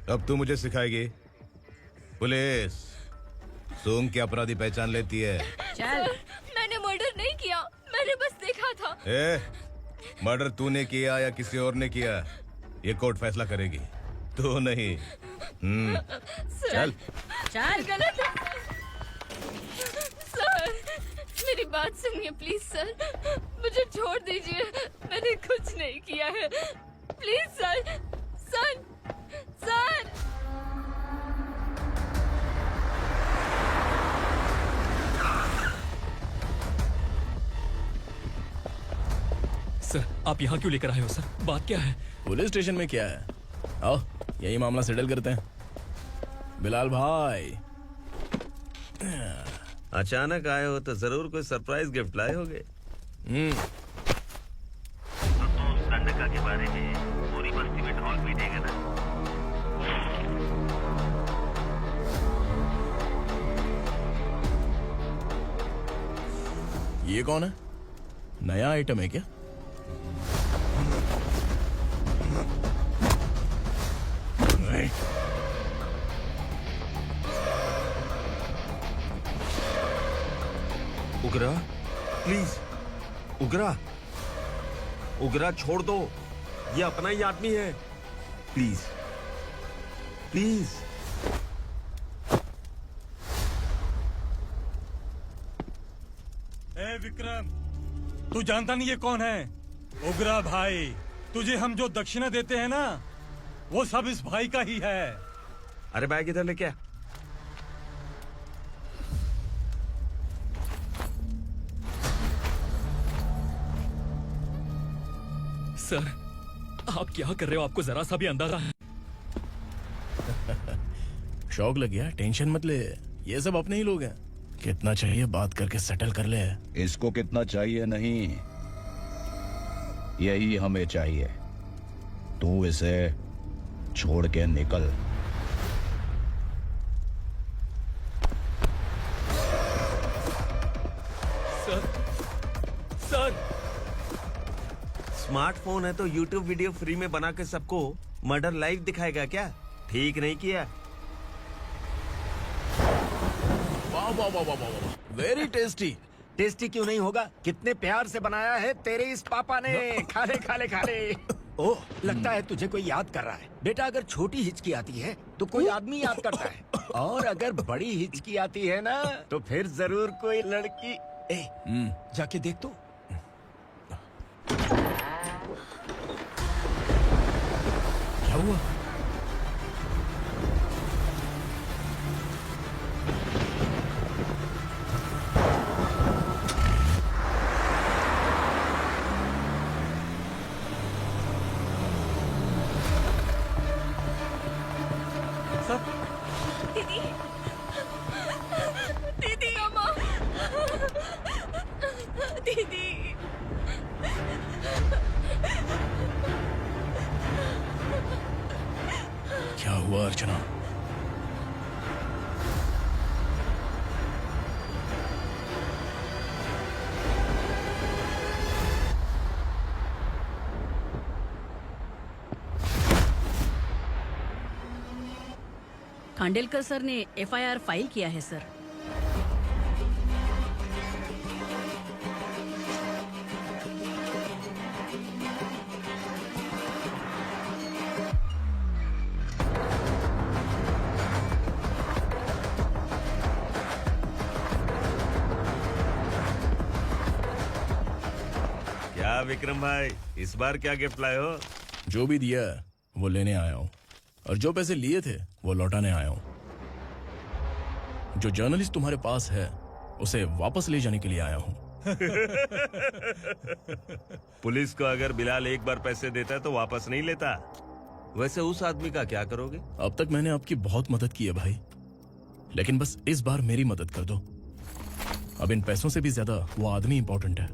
S5: अब तू मुझे सिखाएगी? पुलिस सूंघ के अपराधी पहचान लेती है।
S12: सर, मैंने मर्डर नहीं किया, मैंने बस देखा था।
S5: मर्डर तूने किया या किसी और ने किया, ये कोर्ट फैसला करेगी, तू नहीं। चल
S13: चल।
S12: गलत है सर, मेरी बात सुनिए प्लीज सर, मुझे छोड़ दीजिए, मैंने कुछ नहीं किया है। Please sir, sir, sir.
S1: Sir आप यहाँ क्यों लेकर आए हो सर? बात क्या है?
S2: पुलिस स्टेशन में क्या है? आओ यही मामला सेटल करते हैं। बिलाल भाई,
S18: अचानक आए हो तो जरूर कोई सरप्राइज गिफ्ट लाए होगे। तो तू उस दंडका के बारे में पूरी बस्ती में ढोल पीटेगा ना?
S2: ये कौन है? नया आइटम है क्या?
S18: उगरा, प्लीज उगरा, उगरा छोड़ दो, ये अपना ही आदमी है। Please please.
S1: ए विक्रम, तू जानता नहीं ये कौन है? उगरा भाई,
S11: तुझे हम जो दक्षिणा देते हैं ना, वो सब इस भाई का ही है।
S18: अरे बैग इधर लेके आ।
S1: सर, आप क्या कर रहे हो? आपको जरा सा भी अंदाजा है?
S2: शौक लग गया? टेंशन मत ले, ये सब अपने ही लोग हैं। कितना चाहिए बात करके सेटल कर ले।
S15: इसको कितना चाहिए नहीं, यही हमें चाहिए। तू इसे छोड़ के निकल।
S1: सर
S18: स्मार्टफोन है तो यूट्यूब वीडियो फ्री में बना के सबको मर्डर लाइव दिखाएगा क्या? ठीक नहीं किया।
S2: वाह वाह वाह वाह वाह, वेरी टेस्टी।
S8: टेस्टी क्यों नहीं होगा? कितने प्यार से बनाया है तेरे इस पापा ने। खा ले खा ले खा ले। ओह, लगता है तुझे कोई याद कर रहा है। बेटा, अगर छोटी हिचकी आती है तो कोई आदमी याद करता है, और अगर बड़ी हिचकी आती है ना तो फिर जरूर कोई लड़की। जाके देख तो।
S2: क्या हुआ?
S12: दीदी, दीदी, अम्मा, दीदी।
S2: क्या हुआ अर्चना?
S13: खांडेलकर सर ने एफआईआर फाइल किया है सर।
S18: क्या विक्रम भाई, इस बार क्या गिफ्ट लाए हो?
S2: जो भी दिया है वो लेने आया हूँ, और जो पैसे लिए थे वो लौटाने आया हूँ। जो जर्नलिस्ट तुम्हारे पास है उसे वापस ले जाने के लिए आया हूँ।
S18: पुलिस को अगर बिलाल एक बार पैसे देता है तो वापस नहीं लेता। वैसे उस आदमी का क्या करोगे?
S2: अब तक मैंने आपकी बहुत मदद की है भाई, लेकिन बस इस बार मेरी मदद कर दो। अब इन पैसों से भी ज्यादा वो आदमी इंपॉर्टेंट है।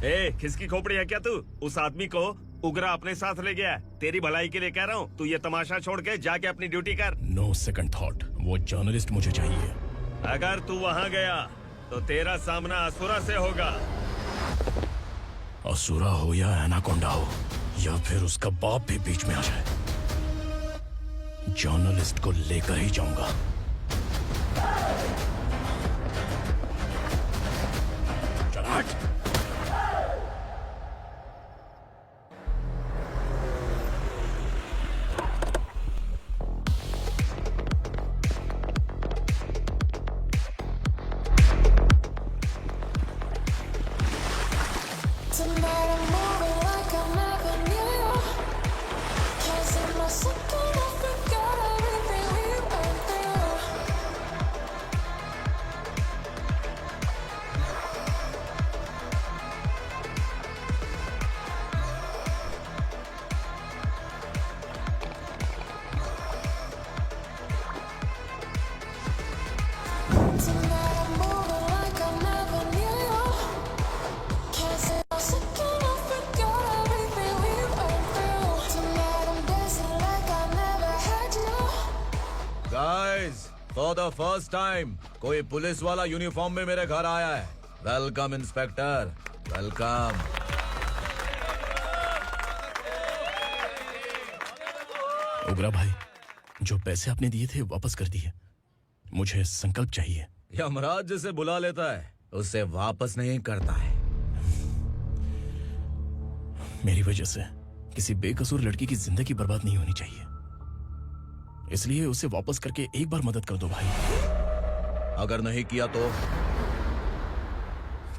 S18: ए, किसकी खोपड़ी है क्या तू? उस आदमी को उगरा अपने साथ ले गया। तेरी भलाई के लिए कह रहा हूँ, तू ये तमाशा छोड़ के जाके अपनी ड्यूटी कर।
S2: नो सेकंड थॉट, वो जर्नलिस्ट मुझे चाहिए।
S18: अगर तू वहाँ गया तो तेरा सामना असुरा से होगा।
S2: असुरा हो या एनाकोंडा हो, या फिर उसका बाप भी बीच में आ जाए, जर्नलिस्ट को लेकर ही जाऊंगा। चल हट।
S15: फॉर द फर्स्ट टाइम कोई पुलिस वाला यूनिफॉर्म में मेरे घर आया है। Welcome inspector, welcome.
S2: उगरा भाई, जो पैसे आपने दिए थे वापस कर दिए। मुझे संकल्प चाहिए।
S15: यमराज जिसे बुला लेता है उसे वापस नहीं करता है।
S2: मेरी वजह से किसी बेकसूर लड़की की जिंदगी बर्बाद नहीं होनी चाहिए, इसलिए उसे वापस करके एक बार मदद कर दो भाई।
S15: अगर नहीं किया तो?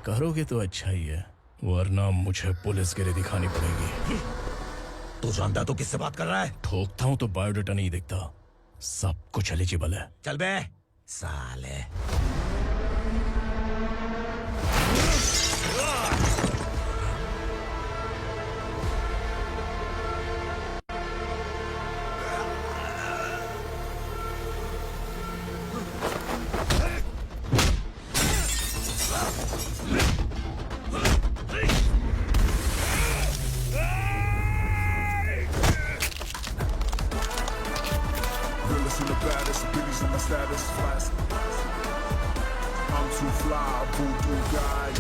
S2: करोगे तो अच्छा ही है, वरना मुझे पुलिसगिरी दिखानी पड़ेगी।
S15: तू जानता तो किससे बात कर रहा है?
S2: ठोकता हूं तो बायोडाटा नहीं दिखता, सब कुछ एलिजिबल है।
S15: चल बे साले।
S19: I'm too fly, voodoo guy.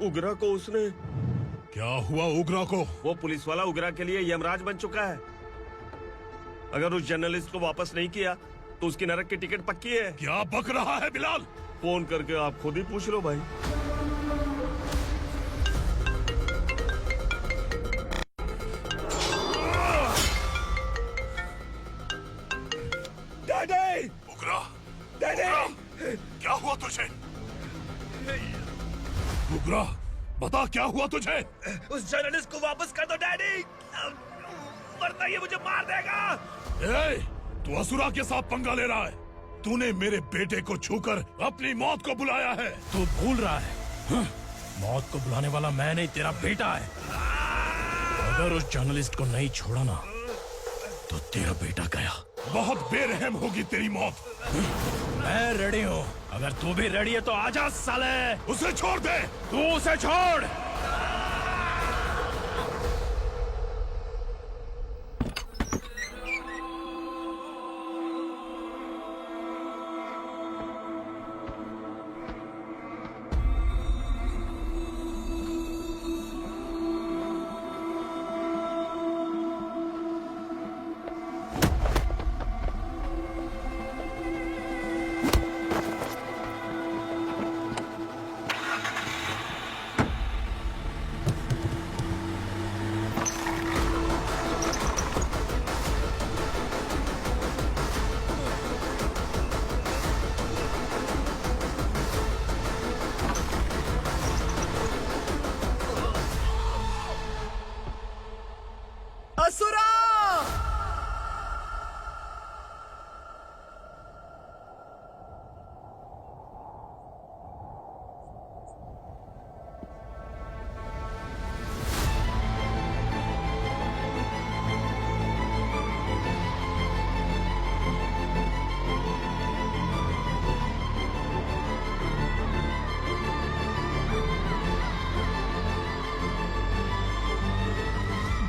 S18: उगरा को उसने
S17: क्या हुआ उग्रा को?
S18: वो पुलिस वाला उग्रा के लिए यमराज बन चुका है। अगर उस जर्नलिस्ट को वापस नहीं किया तो उसकी नरक की टिकट पक्की है।
S17: क्या बक रहा है बिलाल?
S18: फोन करके आप खुद ही पूछ लो भाई।
S17: डैडी! उग्रा! डैडी! क्या हुआ तुझे? उग्रा, बता क्या हुआ तुझे?
S2: उस जर्नलिस्ट को वापस कर दो डैडी, वरना ये मुझे मार देगा।
S17: ए, तू असुरा के साथ पंगा ले रहा है। तूने मेरे बेटे को छूकर अपनी मौत को बुलाया है।
S2: तू भूल रहा है, मौत को बुलाने वाला मैं नहीं, तेरा बेटा है। अगर उस जर्नलिस्ट को नहीं छोड़ा ना तो तेरा बेटा गया।
S17: बहुत बेरहम होगी तेरी मौत।
S2: मैं रेडी हूँ, अगर तू भी रेडी है तो आजा साले।
S17: उसे छोड़ दे।
S2: तू उसे छोड़।
S20: असुरा!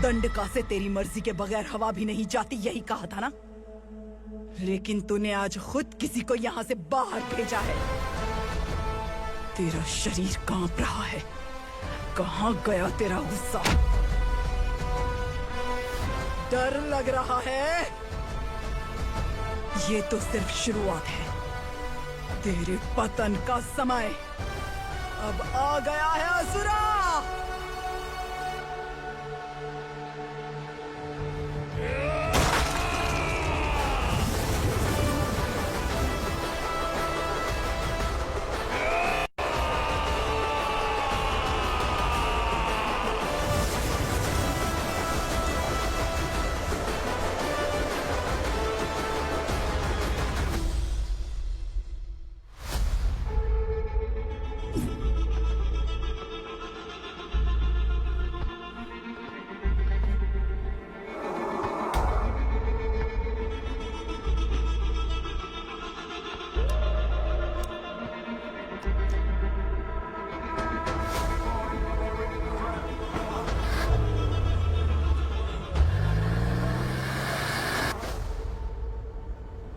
S20: दंडका से तेरी मर्जी के बगैर हवा भी नहीं जाती, यही कहा था ना? लेकिन तूने आज खुद किसी को यहाँ से बाहर भेजा है। तेरा शरीर कांप रहा है। कहाँ गया तेरा गुस्सा? डर लग रहा है? ये तो सिर्फ शुरुआत है। तेरे पतन का समय अब आ गया है असुरा।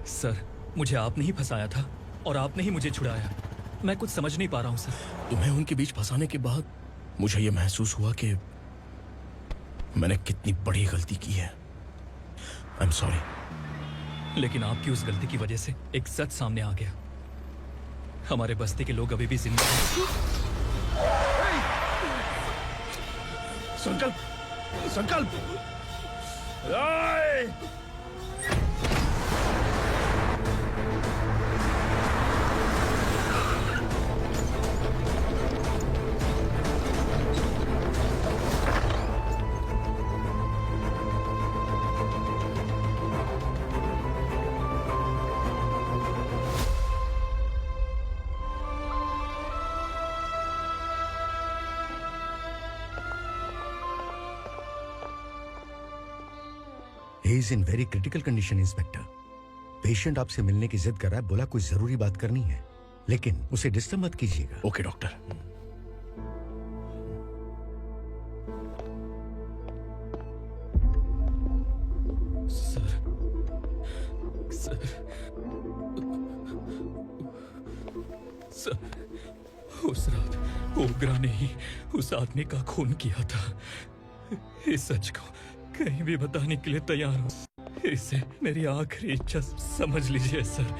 S1: सर, मुझे आपने ही फंसाया था और आपने ही मुझे छुड़ाया। मैं कुछ समझ नहीं पा रहा हूँ सर।
S2: तुम्हें उनके बीच फंसाने के बाद मुझे यह महसूस हुआ कि मैंने कितनी बड़ी गलती की है। I am sorry.
S1: लेकिन आपकी उस गलती की वजह से एक सच सामने आ गया। हमारे बस्ती के लोग अभी भी जिंदा हैं।
S2: संकल्प, संकल्प!
S3: He is in very critical condition, inspector. Patient आपसे मिलने की जिद कर रहा है, बोला कोई जरूरी बात करनी है, लेकिन उसे डिस्टर्ब मत कीजिएगा।
S2: Okay doctor.
S1: सर, उस रात ओग्रा ने ही उस आदमी का खून किया था। इस सच को कहीं भी बताने के लिए तैयार हूँ। इसे मेरी आखिरी इच्छा समझ लीजिए सर।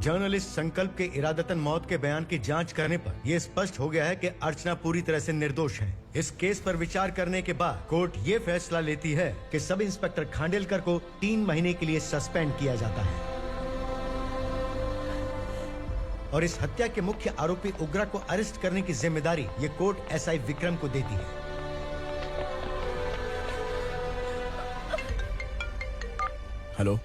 S21: जर्नलिस्ट संकल्प के इरादतन मौत के बयान की जांच करने पर यह स्पष्ट हो गया है कि अर्चना पूरी तरह से निर्दोष है। इस केस पर विचार करने के बाद कोर्ट ये फैसला लेती है कि सब इंस्पेक्टर खांडेलकर को 3 महीने के लिए सस्पेंड किया जाता है और इस हत्या के मुख्य आरोपी उग्रा को अरेस्ट करने की जिम्मेदारी ये कोर्ट एसआई विक्रम को देती है।
S14: हेलो,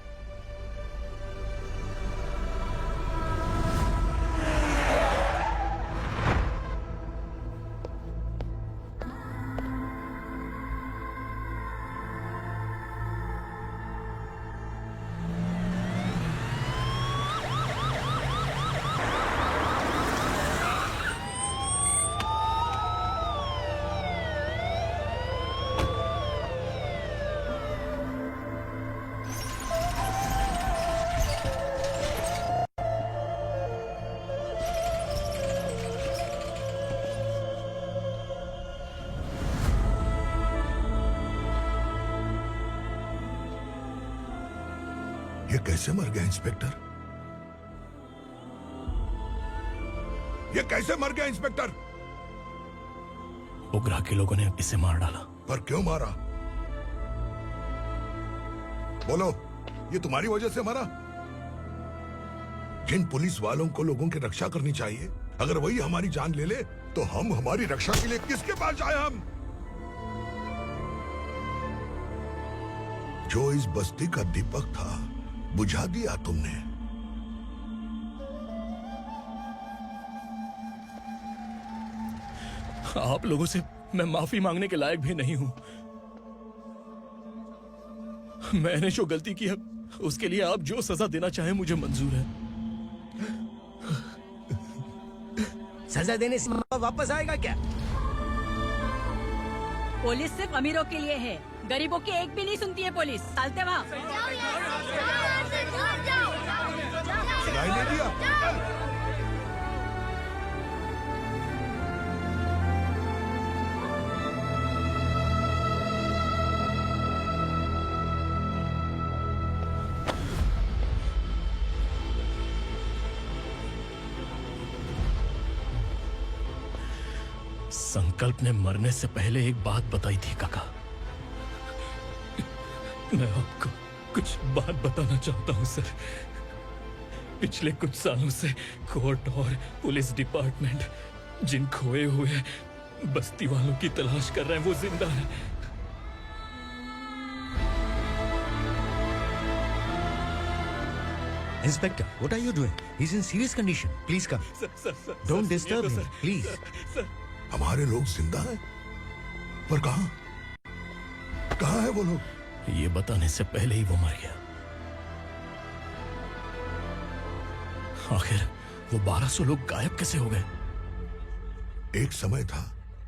S7: ये कैसे मर गया इंस्पेक्टर? ये कैसे मर गया इंस्पेक्टर?
S14: उग्रा के लोगों ने इसे मार डाला।
S7: पर क्यों मारा? बोलो, ये तुम्हारी वजह से मरा? जिन पुलिस वालों को लोगों की रक्षा करनी चाहिए, अगर वही हमारी जान ले ले तो हम हमारी रक्षा के लिए किसके पास जाए? हम जो इस बस्ती का दीपक था बुझा दिया तुमने।
S14: आप लोगों से मैं माफी मांगने के लायक भी नहीं हूं। मैंने जो गलती की है उसके लिए आप जो सजा देना चाहें मुझे मंजूर है।
S4: सजा देने से वापस आएगा क्या?
S13: पुलिस सिर्फ अमीरों के लिए है, गरीबों की एक भी नहीं सुनती है पुलिस। चलते वहाँ।
S7: सुनाई नहीं दिया?
S14: संकल्प ने मरने से पहले एक बात बताई थी काका।
S1: मैं आपको कुछ बात बताना चाहता हूं सर। पिछले कुछ सालों से कोर्ट और पुलिस डिपार्टमेंट जिन खोए हुए बस्ती वालों की तलाश कर रहे हैं वो जिंदा है।
S21: Inspector, what are you doing? He's in serious condition. Please come. Don't disturb him, please.
S7: हमारे लोग जिंदा हैं? पर कहां? कहां है वो लोग?
S14: ये बताने से पहले ही वो मर गया। आखिर वो 1200 लोग गायब कैसे हो गए?
S7: एक समय था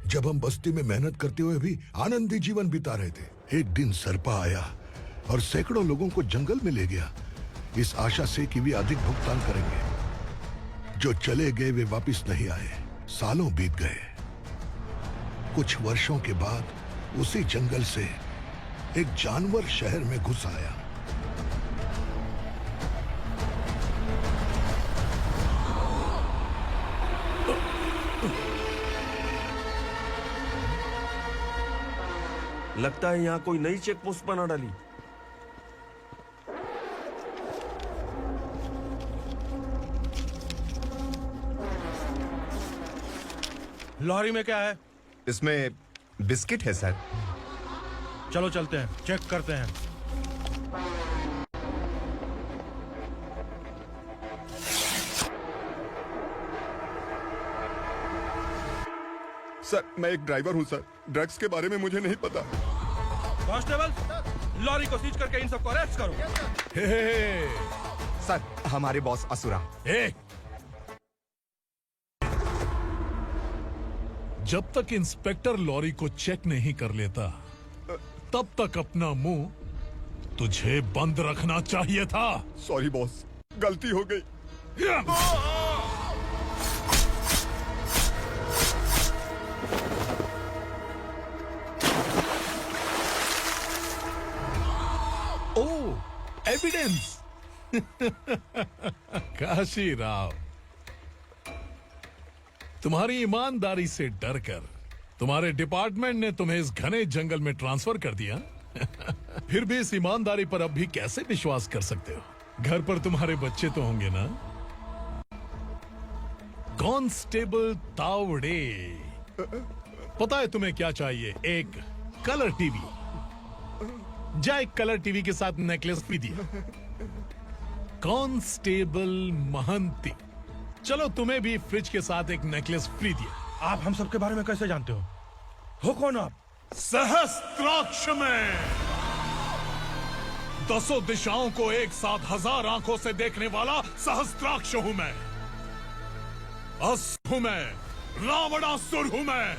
S7: जब हम बस्ती में मेहनत करते हुए भी आनंदी जीवन बिता रहे थे। एक दिन सरपा आया और सैकड़ों लोगों को जंगल में ले गया, इस आशा से कि वे अधिक भुगतान करेंगे। जो चले गए वे वापस नहीं आए। सालों बीत गए। कुछ वर्षों के बाद उसी जंगल से एक जानवर शहर में घुस आया।
S18: लगता है यहाँ कोई नई चेक पोस्ट बना डाली।
S11: लॉरी में क्या है?
S3: इसमें बिस्किट है सर।
S11: चलो चलते हैं, चेक करते हैं।
S6: सर, मैं एक ड्राइवर हूं सर। ड्रग्स के बारे में मुझे नहीं पता।
S11: कांस्टेबल, लॉरी को सीज करके इन सबको अरेस्ट करो।
S3: सर, हमारे बॉस असुरा।
S17: जब तक इंस्पेक्टर लॉरी को चेक नहीं कर लेता तब तक अपना मुंह तुझे बंद रखना चाहिए था।
S6: सॉरी बॉस, गलती हो गई।
S17: एविडेंस। काशी राव, तुम्हारी ईमानदारी से डरकर तुम्हारे डिपार्टमेंट ने तुम्हें इस घने जंगल में ट्रांसफर कर दिया। फिर भी इस ईमानदारी पर अब भी कैसे विश्वास कर सकते हो? घर पर तुम्हारे बच्चे तो होंगे ना? कांस्टेबल तावड़े, पता है तुम्हें क्या चाहिए? एक कलर टीवी। जा एक कलर टीवी के साथ नेकलेस भी दिया। कांस्टेबल महंती, चलो तुम्हें भी फ्रिज के साथ एक नेकलेस फ्री दिया।
S11: आप हम सबके बारे में कैसे जानते हो कौन आप?
S17: सहस्त्राक्ष में 10 दिशाओं को एक साथ 1000 आंखों से देखने वाला सहस्त्राक्ष हूं मैं। असुर हूं मैं, रावणासुर हूं मैं।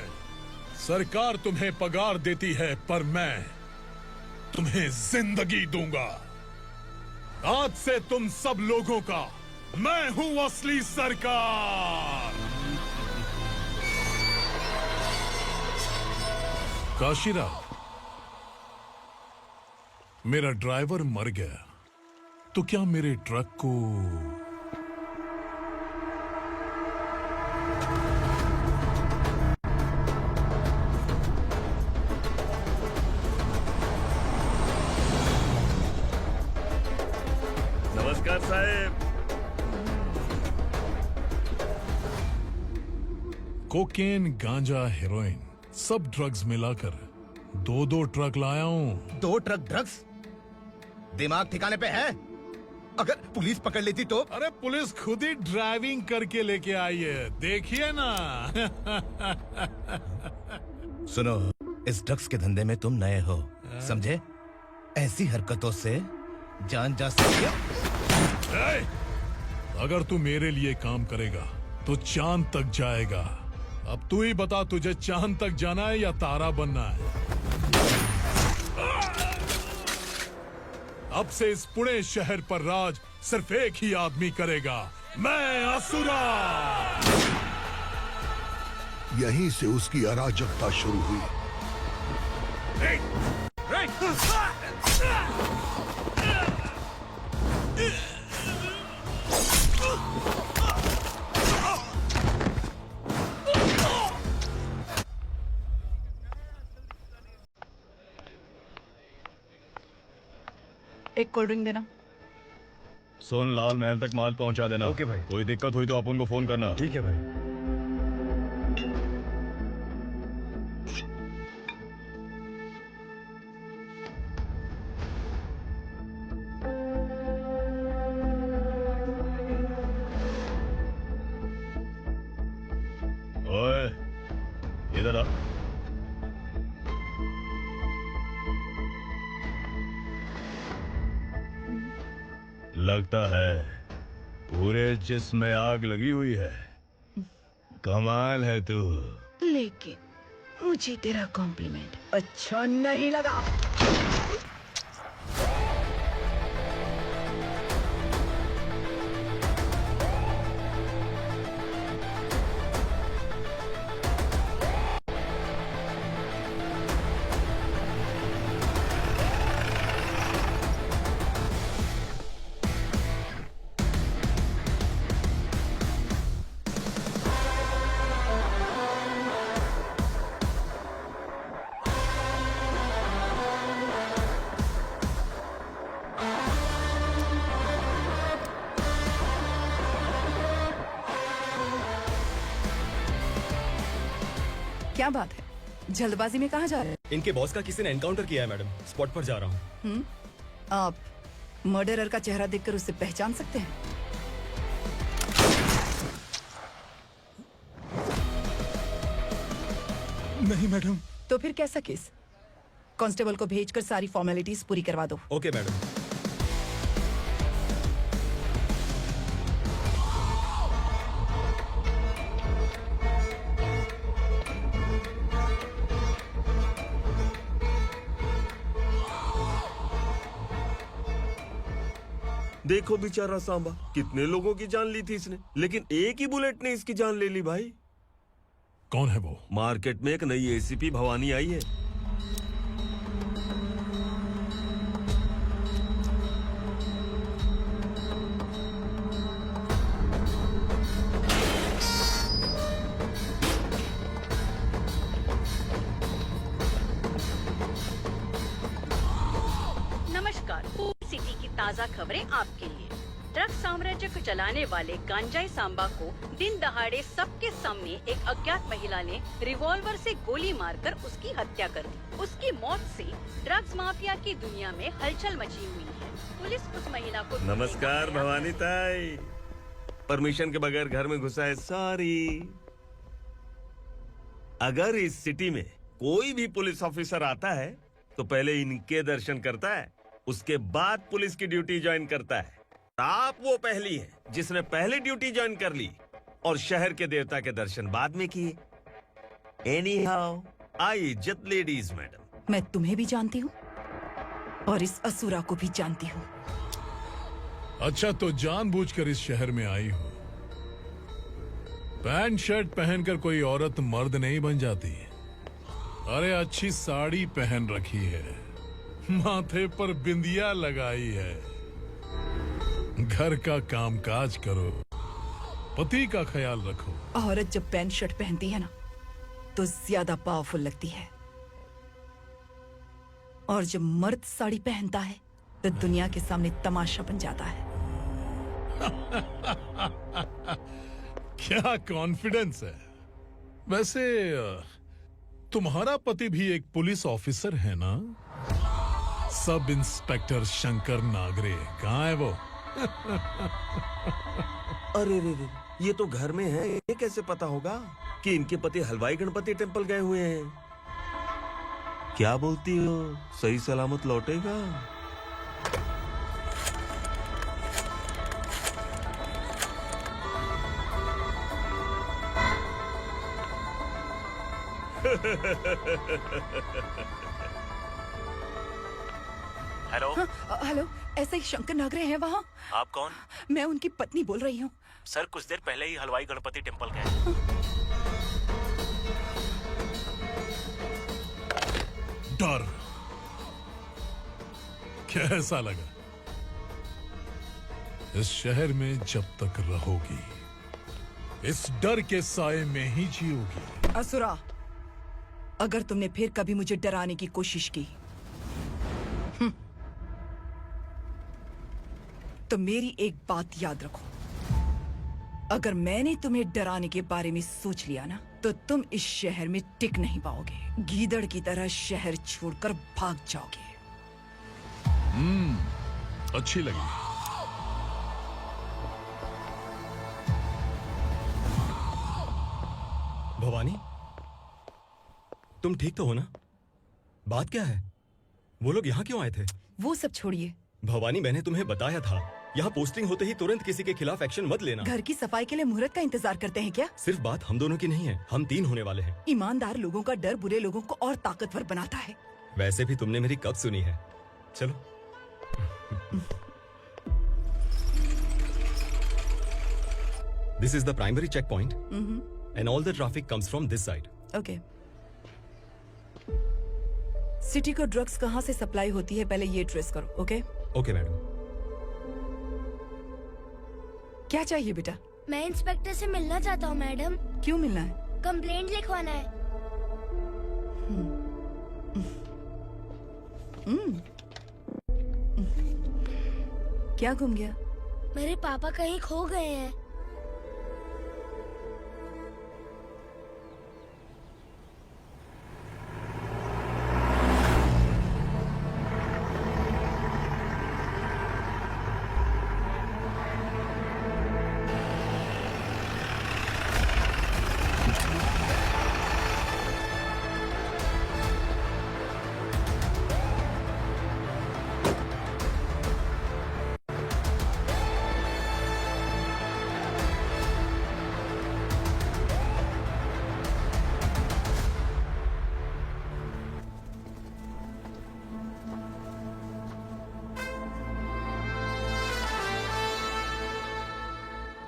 S17: सरकार तुम्हें पगार देती है, पर मैं तुम्हें जिंदगी दूंगा। आज से तुम सब लोगों का मैं हूं असली सरकार। काशीराव, मेरा ड्राइवर मर गया तो क्या मेरे ट्रक को
S18: नमस्कार साहब।
S17: कोकेन, गांजा, हेरोइन, सब ड्रग्स मिलाकर 2 ट्रक लाया हूं।
S5: 2 ट्रक ड्रग्स? दिमाग ठिकाने पे है? अगर पुलिस पकड़ लेती तो?
S17: अरे पुलिस खुद ही ड्राइविंग करके लेके आई है, देखिए ना।
S5: सुनो, इस ड्रग्स के धंधे में तुम नए हो, समझे? ऐसी हरकतों से जान जा सकती है।
S17: अगर तू मेरे लिए काम करेगा तो चांद तक जाएगा। अब तू ही बता, तुझे चांद तक जाना है या तारा बनना है? अब से इस पुणे शहर पर राज सिर्फ एक ही आदमी करेगा, मैं असुरा।
S7: यहीं से उसकी अराजकता शुरू हुई।
S20: एक कोल्ड ड्रिंक देना।
S6: सोनलाल महल तक माल पहुंचा देना।
S21: ओके भाई।
S6: कोई दिक्कत हुई तो अपन को फोन करना।
S21: ठीक है भाई।
S6: ओए, इधर आ। लगता है पूरे जिस्म में आग लगी हुई है। कमाल है तू।
S20: लेकिन मुझे तेरा कॉम्प्लीमेंट अच्छा नहीं लगा। क्या बात है, जल्दबाजी में कहाँ जा रहे हैं?
S14: इनके बॉस का किसी ने एनकाउंटर किया है मैडम, स्पॉट पर जा रहा हूँ।
S20: आप मर्डरर का चेहरा देखकर उसे पहचान सकते हैं?
S14: नहीं मैडम।
S20: तो फिर कैसा केस? कांस्टेबल को भेजकर सारी फॉर्मेलिटीज पूरी करवा दो।
S14: Okay madam.
S18: देखो बेचारा सांबा, कितने लोगों की जान ली थी इसने, लेकिन एक ही बुलेट ने इसकी जान ले ली भाई।
S17: कौन है वो?
S18: मार्केट में एक नई एसीपी भवानी आई है।
S13: नमस्कार, सिटी की ताज़ा खबरें आपके लिए। ड्रग्स साम्राज्य को चलाने वाले गांजाई सांबा को दिन दहाड़े सबके सामने एक अज्ञात महिला ने रिवॉल्वर से गोली मारकर उसकी हत्या कर दी। उसकी मौत से ड्रग्स माफिया की दुनिया में हलचल मची हुई है। पुलिस उस महिला को
S18: नमस्कार भवानी ताई, परमिशन के बगैर घर में घुसा है, सॉरी। अगर इस सिटी में कोई भी पुलिस ऑफिसर आता है तो पहले इनके दर्शन करता है, उसके बाद पुलिस की ड्यूटी ज्वाइन करता है। आप वो पहली हैं जिसने पहले ड्यूटी ज्वाइन कर ली और शहर के देवता के दर्शन बाद में किए। एनीहाउ, आई इज्जत लेडीज मैडम।
S20: मैं तुम्हें भी जानती हूँ और इस असुरा को भी जानती हूँ।
S17: अच्छा, तो जानबूझकर इस शहर में आई हो। पैंट शर्ट पहनकर कोई औरत मर्द नहीं बन जाती। अरे अच्छी साड़ी पहन रखी है, माथे पर बिंदिया लगाई है, घर का कामकाज करो, पति का ख्याल रखो।
S20: औरत जब पैंट शर्ट पहनती है ना तो ज्यादा पावरफुल लगती है, और जब मर्द साड़ी पहनता है तो दुनिया के सामने तमाशा बन जाता है।
S17: क्या कॉन्फिडेंस है। वैसे तुम्हारा पति भी एक पुलिस ऑफिसर है ना? सब इंस्पेक्टर शंकर नागरे, कहाँ है वो?
S18: अरे रे रे, ये तो घर में है, ये कैसे पता होगा कि इनके पति हलवाई गणपति टेम्पल गए हुए हैं? क्या बोलती हो, सही सलामत लौटेगा?
S10: हेलो।
S20: हेलो, ऐसा ही शंकर नागरे हैं वहाँ?
S10: आप कौन?
S20: मैं उनकी पत्नी बोल रही हूँ।
S10: सर कुछ देर पहले ही हलवाई गणपति टेम्पल गए।
S17: डर कैसा लगा? इस शहर में जब तक रहोगी इस डर के साए में ही जियोगी।
S20: असुरा, अगर तुमने फिर कभी मुझे डराने की कोशिश की तो मेरी एक बात याद रखो, अगर मैंने तुम्हें डराने के बारे में सोच लिया ना तो तुम इस शहर में टिक नहीं पाओगे। गीदड़ की तरह शहर छोड़कर भाग जाओगे।
S17: अच्छी लगी।
S6: भवानी, तुम ठीक तो हो ना? बात क्या है? वो लोग यहाँ क्यों आए थे?
S20: वो सब छोड़िए।
S6: भवानी, मैंने तुम्हें बताया था, यहाँ पोस्टिंग होते ही तुरंत किसी के खिलाफ एक्शन मत लेना।
S20: घर की सफाई के लिए मुहूर्त का इंतजार करते हैं क्या?
S6: सिर्फ बात हम दोनों की नहीं है, हम 3 होने वाले हैं।
S20: ईमानदार लोगों का डर बुरे लोगों को और ताकतवर बनाता है।
S6: वैसे भी तुमने मेरी कब सुनी है। चलो। This is the primary checkpoint, and all the traffic comes from this side.
S20: Okay. City को ड्रग्स कहाँ से सप्लाई होती है पहले ये ट्रेस करो, ओके?
S6: Okay madam.
S20: क्या चाहिए बेटा?
S16: मैं इंस्पेक्टर से मिलना चाहता हूँ मैडम।
S20: क्यों मिलना है?
S16: कंप्लेंट लिखवाना है।
S20: क्या घूम गया?
S16: मेरे पापा कहीं खो गए हैं।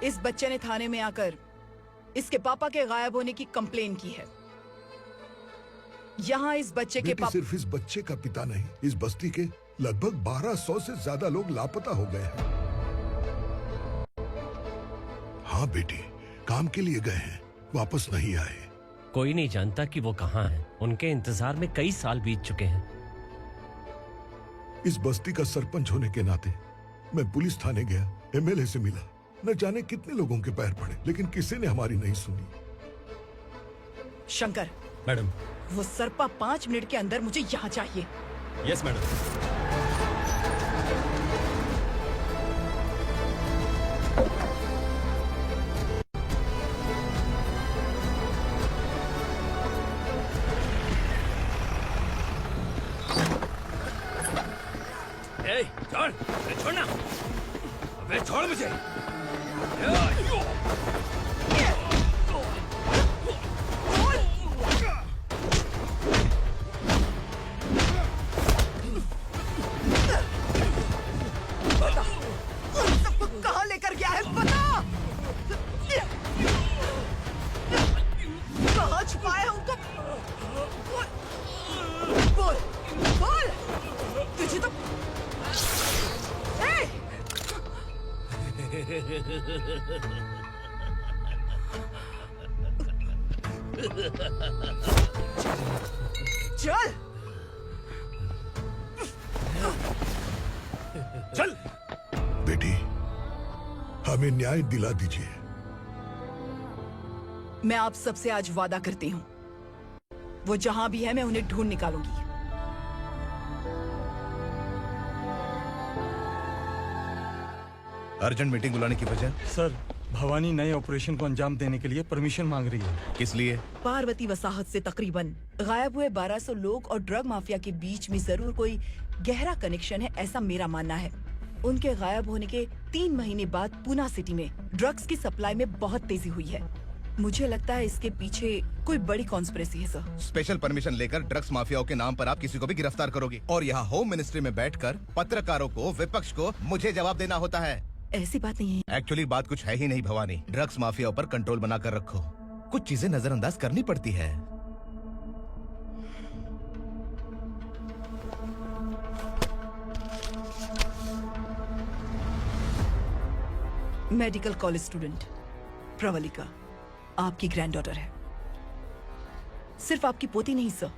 S20: इस बच्चे ने थाने में आकर इसके पापा के गायब होने की कंप्लेन की है। यहाँ इस बच्चे के पापा
S7: सिर्फ इस बच्चे का पिता नहीं, इस बस्ती के लगभग 1200 से ज्यादा लोग लापता हो गए हैं। हाँ बेटी, काम के लिए गए हैं, वापस नहीं आए।
S22: कोई नहीं जानता कि वो कहाँ हैं। उनके इंतजार में कई साल बीत चुके हैं।
S7: इस बस्ती का सरपंच होने के नाते मैं पुलिस थाने गया, एमएलए से मिला, न जाने कितने लोगों के पैर पड़े, लेकिन किसी ने हमारी नहीं सुनी।
S20: शंकर,
S6: मैडम।
S20: वो सरपा 5 मिनट के अंदर मुझे यहाँ चाहिए।
S6: Yes madam.
S11: छोड़, छोड़ना, अबे छोड़ मुझे।
S20: सबको कहाँ लेकर गया है बता। कहाँ छुपाया है उनको? बोल, बोल। तुझे तो चल
S7: चल बेटी, हमें न्याय दिला दीजिए।
S20: मैं आप सबसे आज वादा करती हूँ, वो जहां भी है मैं उन्हें ढूंढ निकालूंगी।
S5: अर्जेंट मीटिंग बुलाने की वजह?
S6: सर, भवानी नए ऑपरेशन को अंजाम देने के लिए परमिशन मांग रही है।
S5: किस लिए?
S20: पार्वती वसाहत से तकरीबन गायब हुए 1200 लोग और ड्रग माफिया के बीच में जरूर कोई गहरा कनेक्शन है, ऐसा मेरा मानना है। उनके गायब होने के 3 महीने बाद पूना सिटी में ड्रग्स की सप्लाई में बहुत तेजी हुई है। मुझे लगता है इसके पीछे कोई बड़ी कॉन्स्पिरेसी है सर।
S5: स्पेशल परमिशन लेकर ड्रग्स माफियाओं के नाम पर आप किसी को भी गिरफ्तार करोगे और यहाँ होम मिनिस्ट्री में बैठकर पत्रकारों को, विपक्ष को मुझे जवाब देना होता है।
S20: ऐसी बात नहीं है।
S5: एक्चुअली बात कुछ है ही नहीं भवानी। ड्रग्स माफियाओं पर कंट्रोल बनाकर रखो, कुछ चीजें नजरअंदाज करनी पड़ती है।
S20: मेडिकल कॉलेज स्टूडेंट प्रवलिका आपकी ग्रैंडडॉटर है। सिर्फ आपकी पोती नहीं सर,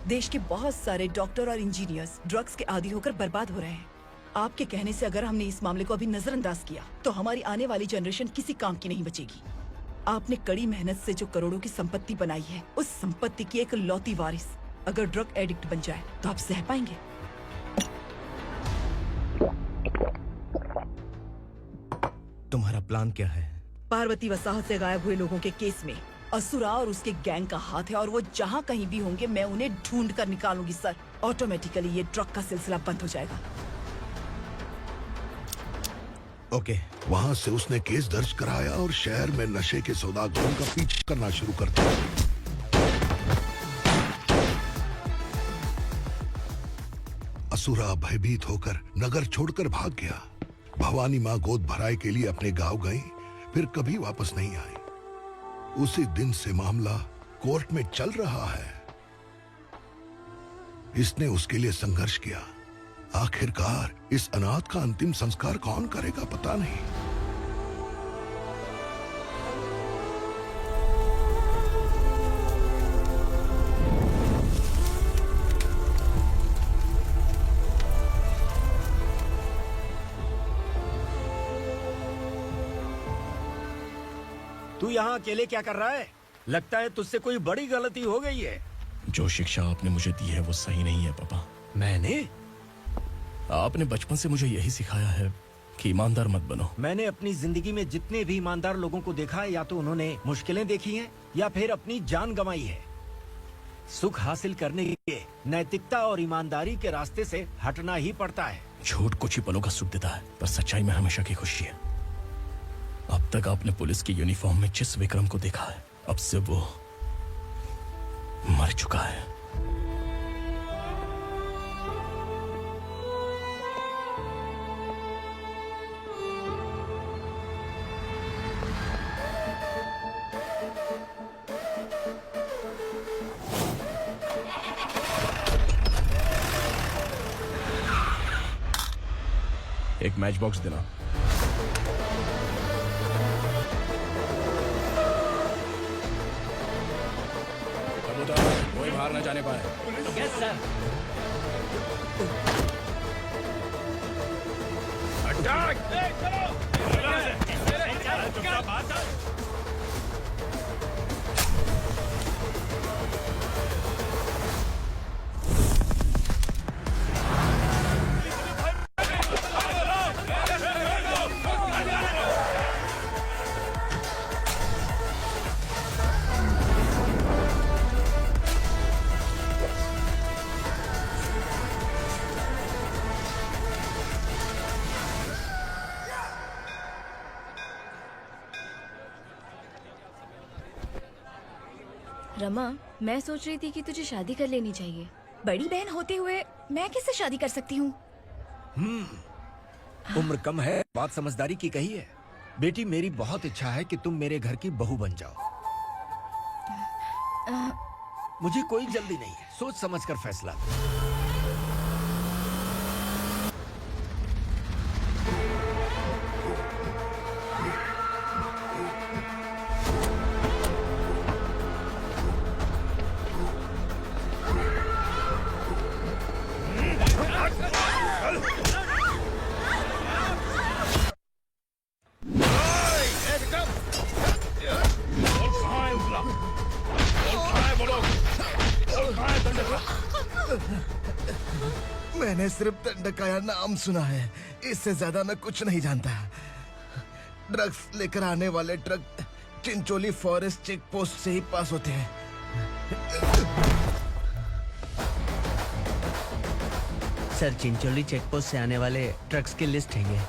S20: देश के बहुत सारे डॉक्टर और इंजीनियर्स ड्रग्स के आदी होकर बर्बाद हो रहे हैं। आपके कहने से अगर हमने इस मामले को अभी नजरअंदाज किया तो हमारी आने वाली जनरेशन किसी काम की नहीं बचेगी। आपने कड़ी मेहनत से जो करोड़ों की संपत्ति बनाई है, उस संपत्ति की एक लौती वारिस अगर ड्रग एडिक्ट बन जाए तो आप सह पाएंगे?
S5: तुम्हारा प्लान क्या है?
S20: पार्वती वसाहत से गायब हुए लोगों के केस में असुरा और उसके गैंग का हाथ है और वो जहाँ कहीं भी होंगे मैं उन्हें ढूंढ कर निकालूंगी सर। ऑटोमेटिकली ये ड्रग का सिलसिला बंद हो जाएगा।
S5: ओके।
S7: वहाँ से उसने केस दर्ज कराया और शहर में नशे के सौदागरों का पीछा करना शुरू कर दिया। असुरा भयभीत होकर नगर छोड़कर भाग गया। भवानी माँ गोद भराई के लिए अपने गांव गई, फिर कभी वापस नहीं आई। उसी दिन से मामला कोर्ट में चल रहा है। इसने उसके लिए संघर्ष किया। आखिरकार इस अनाथ का अंतिम संस्कार कौन करेगा पता नहीं।
S8: तू यहाँ अकेले क्या कर रहा है? लगता है तुझसे कोई बड़ी गलती हो गई है।
S2: जो शिक्षा आपने मुझे दी है वो सही नहीं है पापा।
S8: मैंने?
S2: आपने बचपन से मुझे यही सिखाया है कि ईमानदार मत बनो।
S8: मैंने अपनी जिंदगी में जितने भी ईमानदार लोगों को देखा है, या तो उन्होंने मुश्किलें देखी हैं या फिर अपनी जान गंवाई है। सुख हासिल करने के लिए नैतिकता और ईमानदारी के रास्ते से हटना ही पड़ता है।
S2: झूठ कुछ ही पलों का सुख देता है, पर सच्चाई में हमेशा की खुशी है। अब तक आपने पुलिस की यूनिफॉर्म में जिस विक्रम को देखा है, अब से वो मर चुका है। एक मैच बॉक्स देना। कोई बाहर न जाने पाए।
S4: Yes sir.
S12: रमा, मैं सोच रही थी कि तुझे शादी कर लेनी चाहिए।
S9: बड़ी बहन होते हुए मैं किससे शादी कर सकती हूँ?
S8: उम्र कम है, बात समझदारी की कही है। बेटी, मेरी बहुत इच्छा है कि तुम मेरे घर की बहू बन जाओ। मुझे कोई जल्दी नहीं है, सोच समझ कर फैसला।
S5: मैंने सिर्फ दंडकाया नाम सुना है, इससे ज्यादा मैं कुछ नहीं जानता। ड्रग्स लेकर आने वाले truck Chincholi forest check post से ही पास होते हैं।
S4: सर, चिंचोली चेक पोस्ट से आने वाले ट्रक्स की लिस्ट है ये।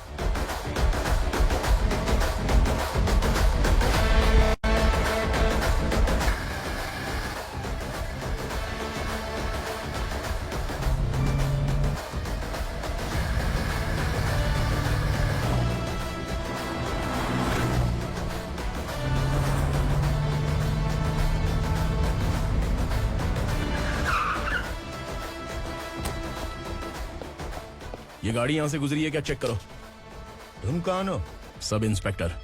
S2: ये गाड़ी यहां से गुजरी है क्या, चेक करो।
S21: तुम कौन हो?
S2: Sub inspector.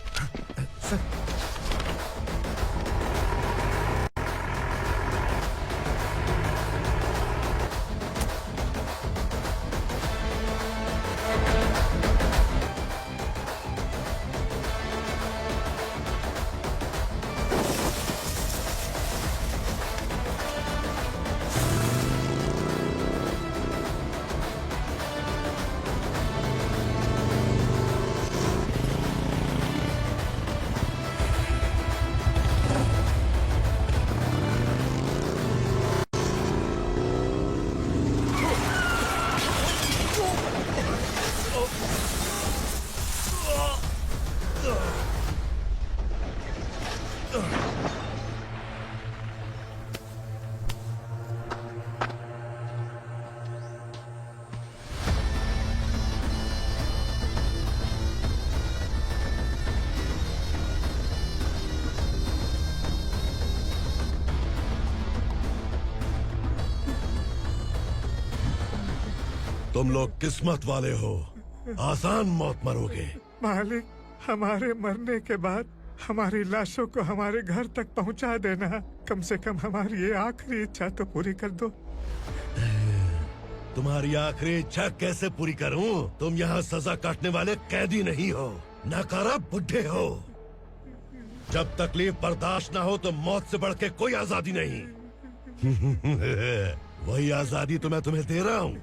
S17: तुम लोग किस्मत वाले हो, आसान मौत मरोगे।
S22: मालिक, हमारे मरने के बाद हमारी लाशों को हमारे घर तक पहुंचा देना। कम से कम हमारी ये आखिरी इच्छा तो पूरी कर दो।
S17: तुम्हारी आखिरी इच्छा कैसे पूरी करूं? तुम यहाँ सजा काटने वाले कैदी नहीं हो, नकारा बुढ़े हो। जब तकलीफ बर्दाश्त ना हो तो मौत से बढ़ के कोई आजादी नहीं। वही आजादी तो मैं तुम्हें दे रहा हूँ।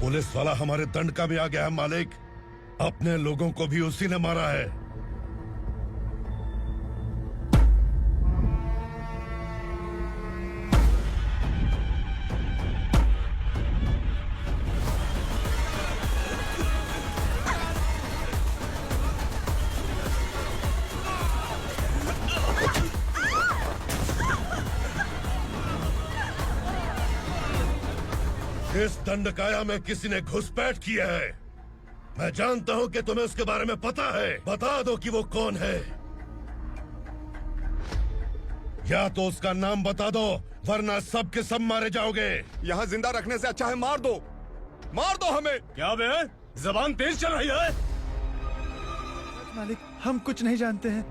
S7: पुलिस वाला हमारे दंड का भी आ गया है मालिक। अपने लोगों को भी उसी ने मारा है। इस दंडकाया में किसी ने घुसपैठ किया है। मैं जानता हूं कि तुम्हें उसके बारे में पता है। बता दो कि वो कौन है। या तो उसका नाम बता दो, वरना सब के सब मारे जाओगे।
S3: यहाँ जिंदा रखने से अच्छा है मार दो हमें।
S11: क्या बे? जबान तेज चल रही है।
S22: मालिक, हम कुछ नहीं जानते हैं।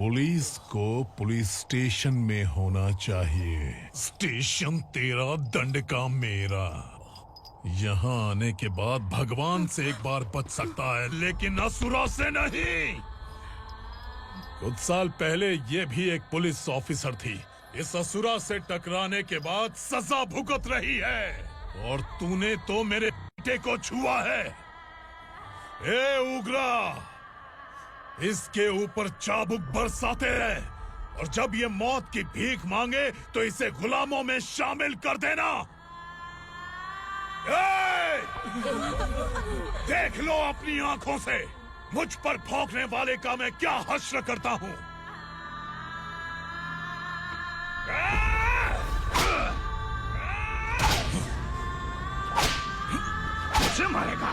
S17: पुलिस को पुलिस स्टेशन में होना चाहिए। स्टेशन तेरा, दंड का मेरा। यहाँ आने के बाद भगवान से एक बार बच सकता है, लेकिन असुरा से नहीं। कुछ साल पहले ये भी एक पुलिस ऑफिसर थी। इस असुरा से टकराने के बाद सजा भुगत रही है, और तूने तो मेरे बेटे को छुआ है। ए उग्रा, इसके ऊपर चाबुक बरसाते हैं, और जब ये मौत की भीख मांगे तो इसे गुलामों में शामिल कर देना। देख लो अपनी आंखों से मुझ पर भौंकने वाले का मैं क्या हश्र करता हूँ।
S3: मरेगा।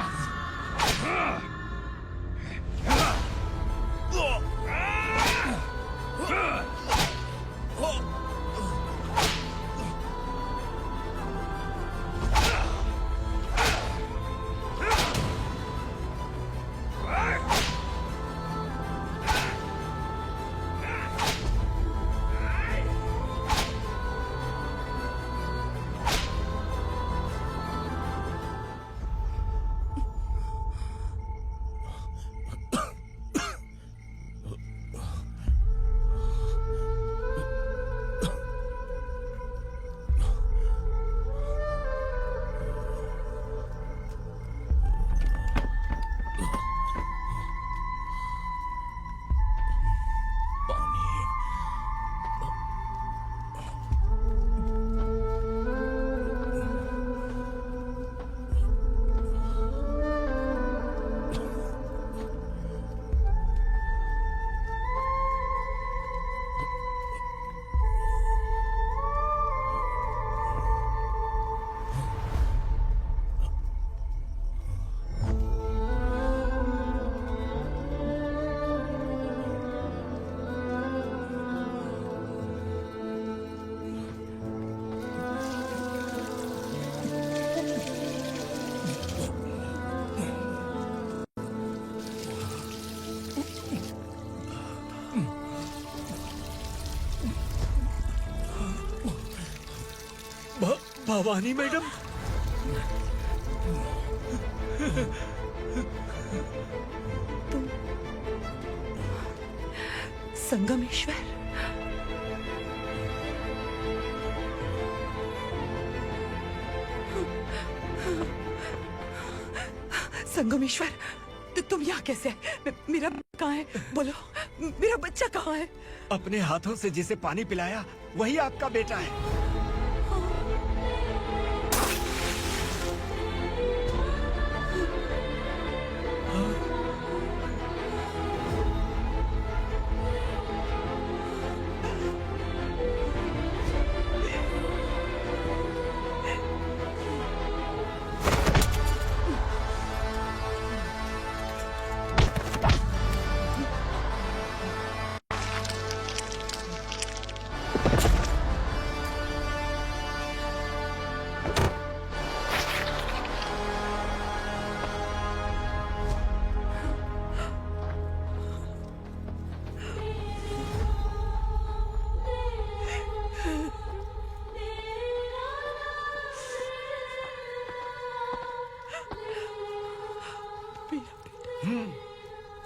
S8: भवानी मैडम,
S20: संगमेश्वर, संगमेश्वर, तुम यहाँ कैसे? मेरा कहाँ है? बोलो, मेरा बच्चा कहाँ है?
S8: अपने हाथों से जिसे पानी पिलाया वही आपका बेटा है।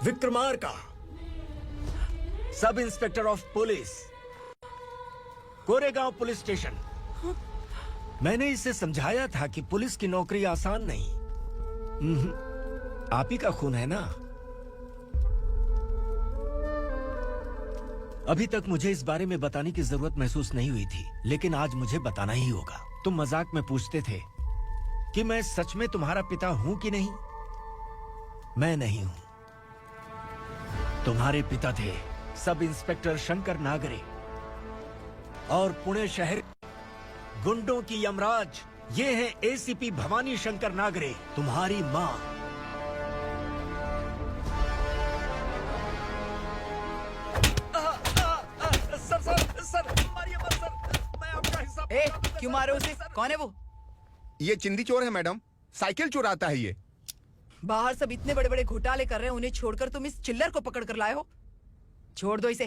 S8: Vikramarka, sub inspector of police, Koregaon police station. मैंने इसे समझाया था कि पुलिस की नौकरी आसान नहीं। आप ही का खून है ना? अभी तक मुझे इस बारे में बताने की जरूरत महसूस नहीं हुई थी, लेकिन आज मुझे बताना ही होगा। तुम मजाक में पूछते थे कि मैं सच में तुम्हारा पिता हूं कि नहीं। मैं नहीं हूं। तुम्हारे पिता थे सब इंस्पेक्टर शंकर नागरे, और पुणे शहर गुंडों की यमराज ये है एसीपी भवानी शंकर नागरे, तुम्हारी मां। सर, मारिए मत सर, मैं आपका हिस्सा।
S20: क्यों मारो उसे? कौन है वो?
S3: ये चिंदी चोर है मैडम, साइकिल चुराता है ये।
S20: बाहर सब इतने बड़े बड़े घोटाले कर रहे हैं, उन्हें छोड़कर तुम इस चिल्लर को पकड़ कर लाए हो। छोड़ दो इसे।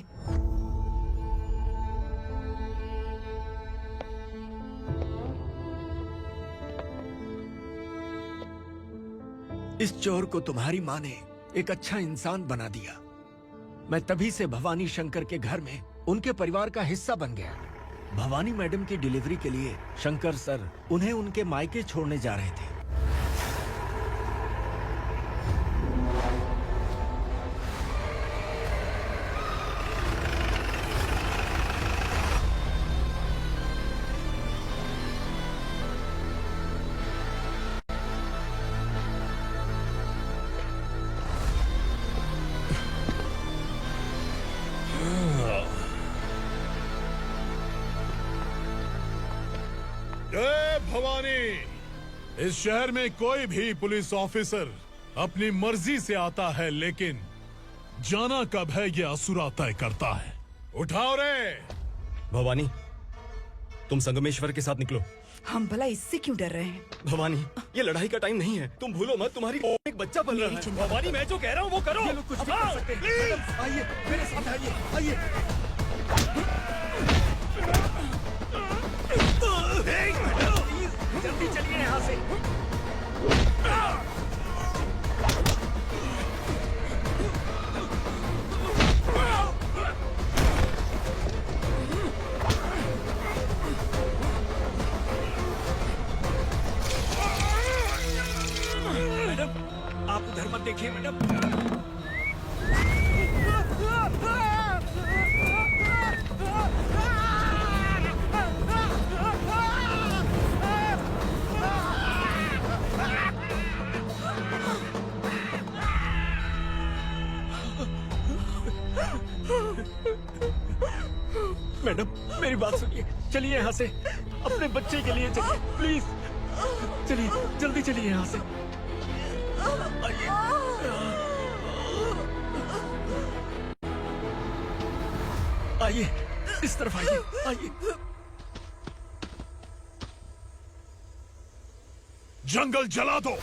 S8: इस चोर को तुम्हारी माँ ने एक अच्छा इंसान बना दिया। मैं तभी से भवानी शंकर के घर में उनके परिवार का हिस्सा बन गया। भवानी मैडम की डिलीवरी के लिए शंकर सर उन्हें उनके मायके छोड़ने जा रहे थे।
S17: जय भवानी। इस शहर में कोई भी पुलिस ऑफिसर अपनी मर्जी से आता है, लेकिन जाना कब है ये असुरा तय करता है। उठाओ रे।
S6: भवानी, तुम संगमेश्वर के साथ निकलो।
S20: हम भला इससे क्यों डर रहे हैं?
S6: भवानी, ये लड़ाई का टाइम नहीं है। तुम भूलो मत, तुम्हारी एक बच्चा पल रहा है।
S11: भवानी, मैं जो कह रहा हूँ वो करो।
S6: ये लोग कुछ भी कर सकते हैं। आइए मेरे साथ आइए, आइए।
S11: जल्दी चलिए यहाँ से। मैडम, आप उधर मत देखिए मैडम। मैडम, मेरी बात सुनिए। चलिए यहाँ से, अपने बच्चे के लिए चलिए, प्लीज। चलिए, जल्दी चलिए यहाँ से। आइए, इस तरफ आइए, आइए।
S17: जंगल जला दो।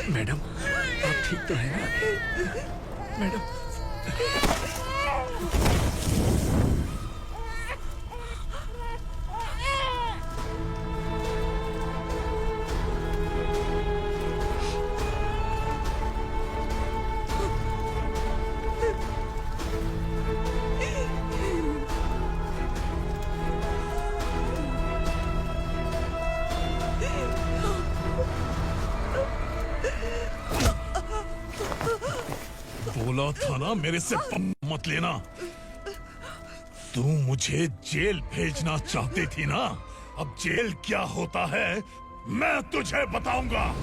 S11: मैडम, आप ठीक तो हैं ना? मैडम,
S17: बोला था ना मेरे से मत लेना। तू मुझे जेल भेजना चाहती थी ना? अब जेल क्या होता है मैं तुझे बताऊंगा।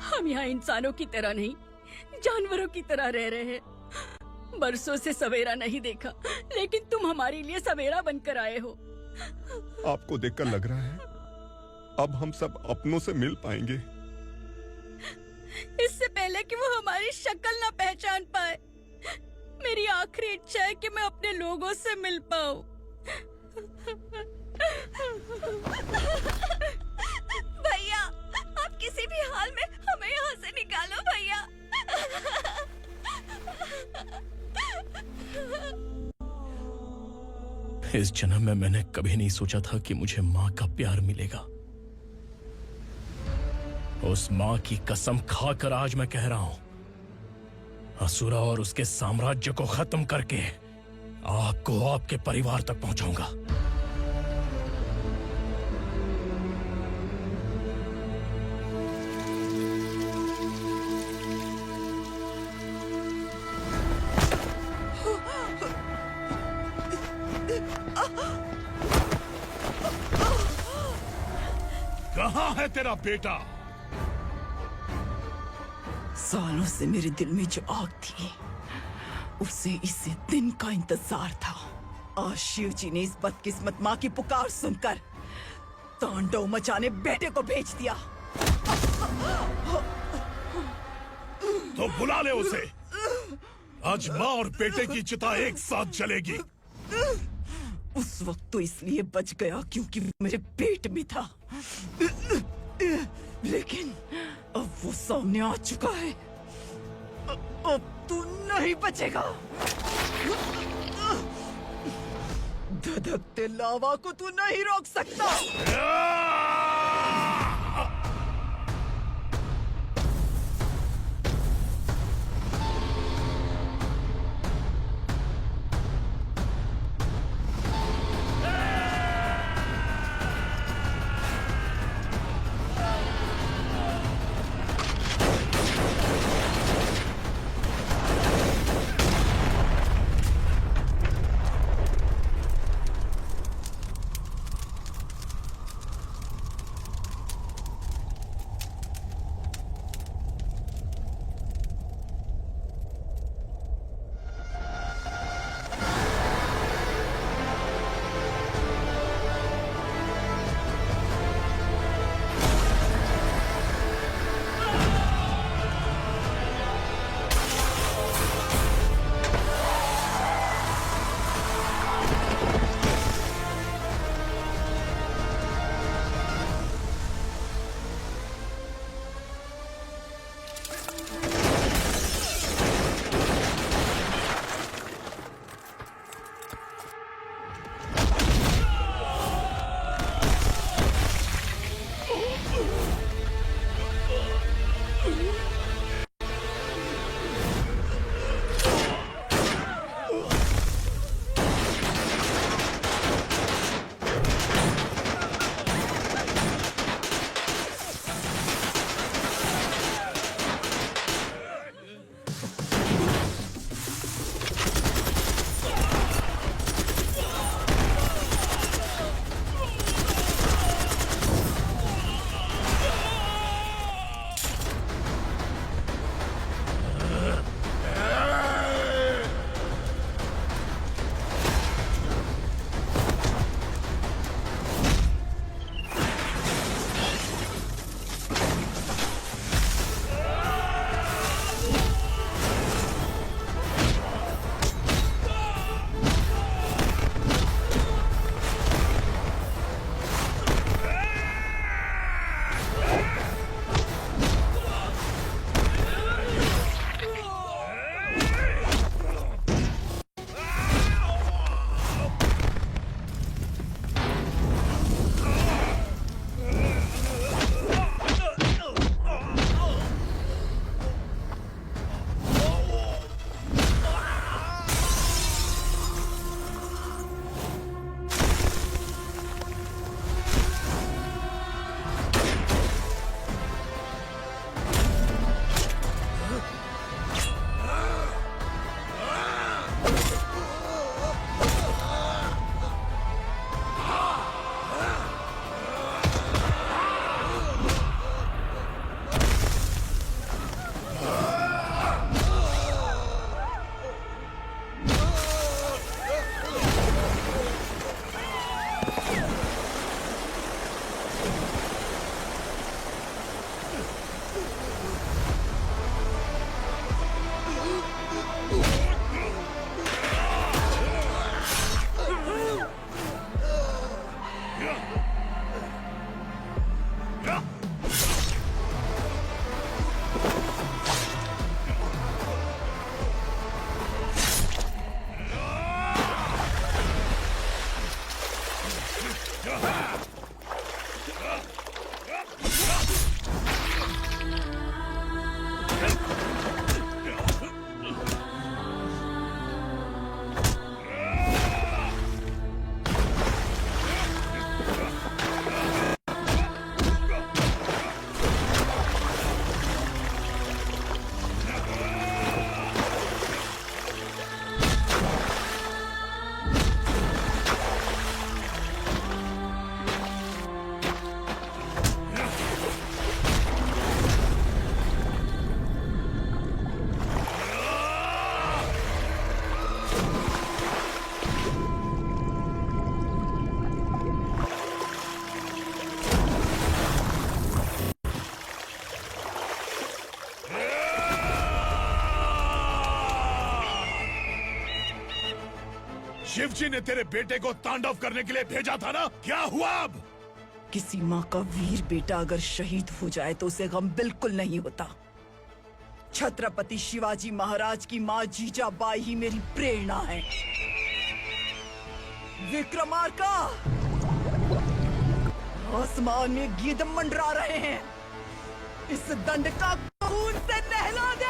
S13: हम यहाँ इंसानों की तरह नहीं, जानवरों की तरह रह रहे हैं। बरसों से सवेरा नहीं देखा, लेकिन तुम हमारे लिए सवेरा बनकर आए हो।
S3: आपको देखकर लग रहा है अब हम सब अपनों से मिल पाएंगे।
S13: इससे पहले कि वो हमारी शक्ल ना पहचान पाए, मेरी आखिरी इच्छा है कि मैं अपने लोगों से मिल पाऊं। भैया, आप किसी भी हाल में हमें यहाँ से निकालो भैया।
S2: इस जन्म में मैंने कभी नहीं सोचा था कि मुझे माँ का प्यार मिलेगा। उस माँ की कसम खाकर आज मैं कह रहा हूं, असुरा और उसके साम्राज्य को खत्म करके आपको आपके परिवार तक पहुंचाऊंगा।
S17: कहाँ है तेरा बेटा?
S20: सालों से मेरे दिल में जो आग थी, उसे इसी दिन का इंतजार था। आज शिव जी ने इस बदकिस्मत माँ की पुकार सुनकर तांडव मचाने बेटे को भेज दिया।
S17: तो बुला ले उसे। आज माँ और बेटे की चिता एक साथ जलेगी।
S20: उस वक्त तो इसलिए बच गया क्योंकि मेरे पेट में था, लेकिन अब वो सामने आ चुका है। अब तू नहीं बचेगा। धधकते लावा को तू नहीं रोक सकता।
S17: शिवजी ने तेरे बेटे को तांडव करने के लिए भेजा था ना, क्या हुआ अब?
S20: किसी माँ का वीर बेटा अगर शहीद हो जाए तो उसे गम बिल्कुल नहीं होता। छत्रपति शिवाजी महाराज की माँ जीजाबाई ही मेरी प्रेरणा है। विक्रमार्का, आसमान में गिद्ध मंडरा रहे हैं, इस दंड का खून से नहला दे।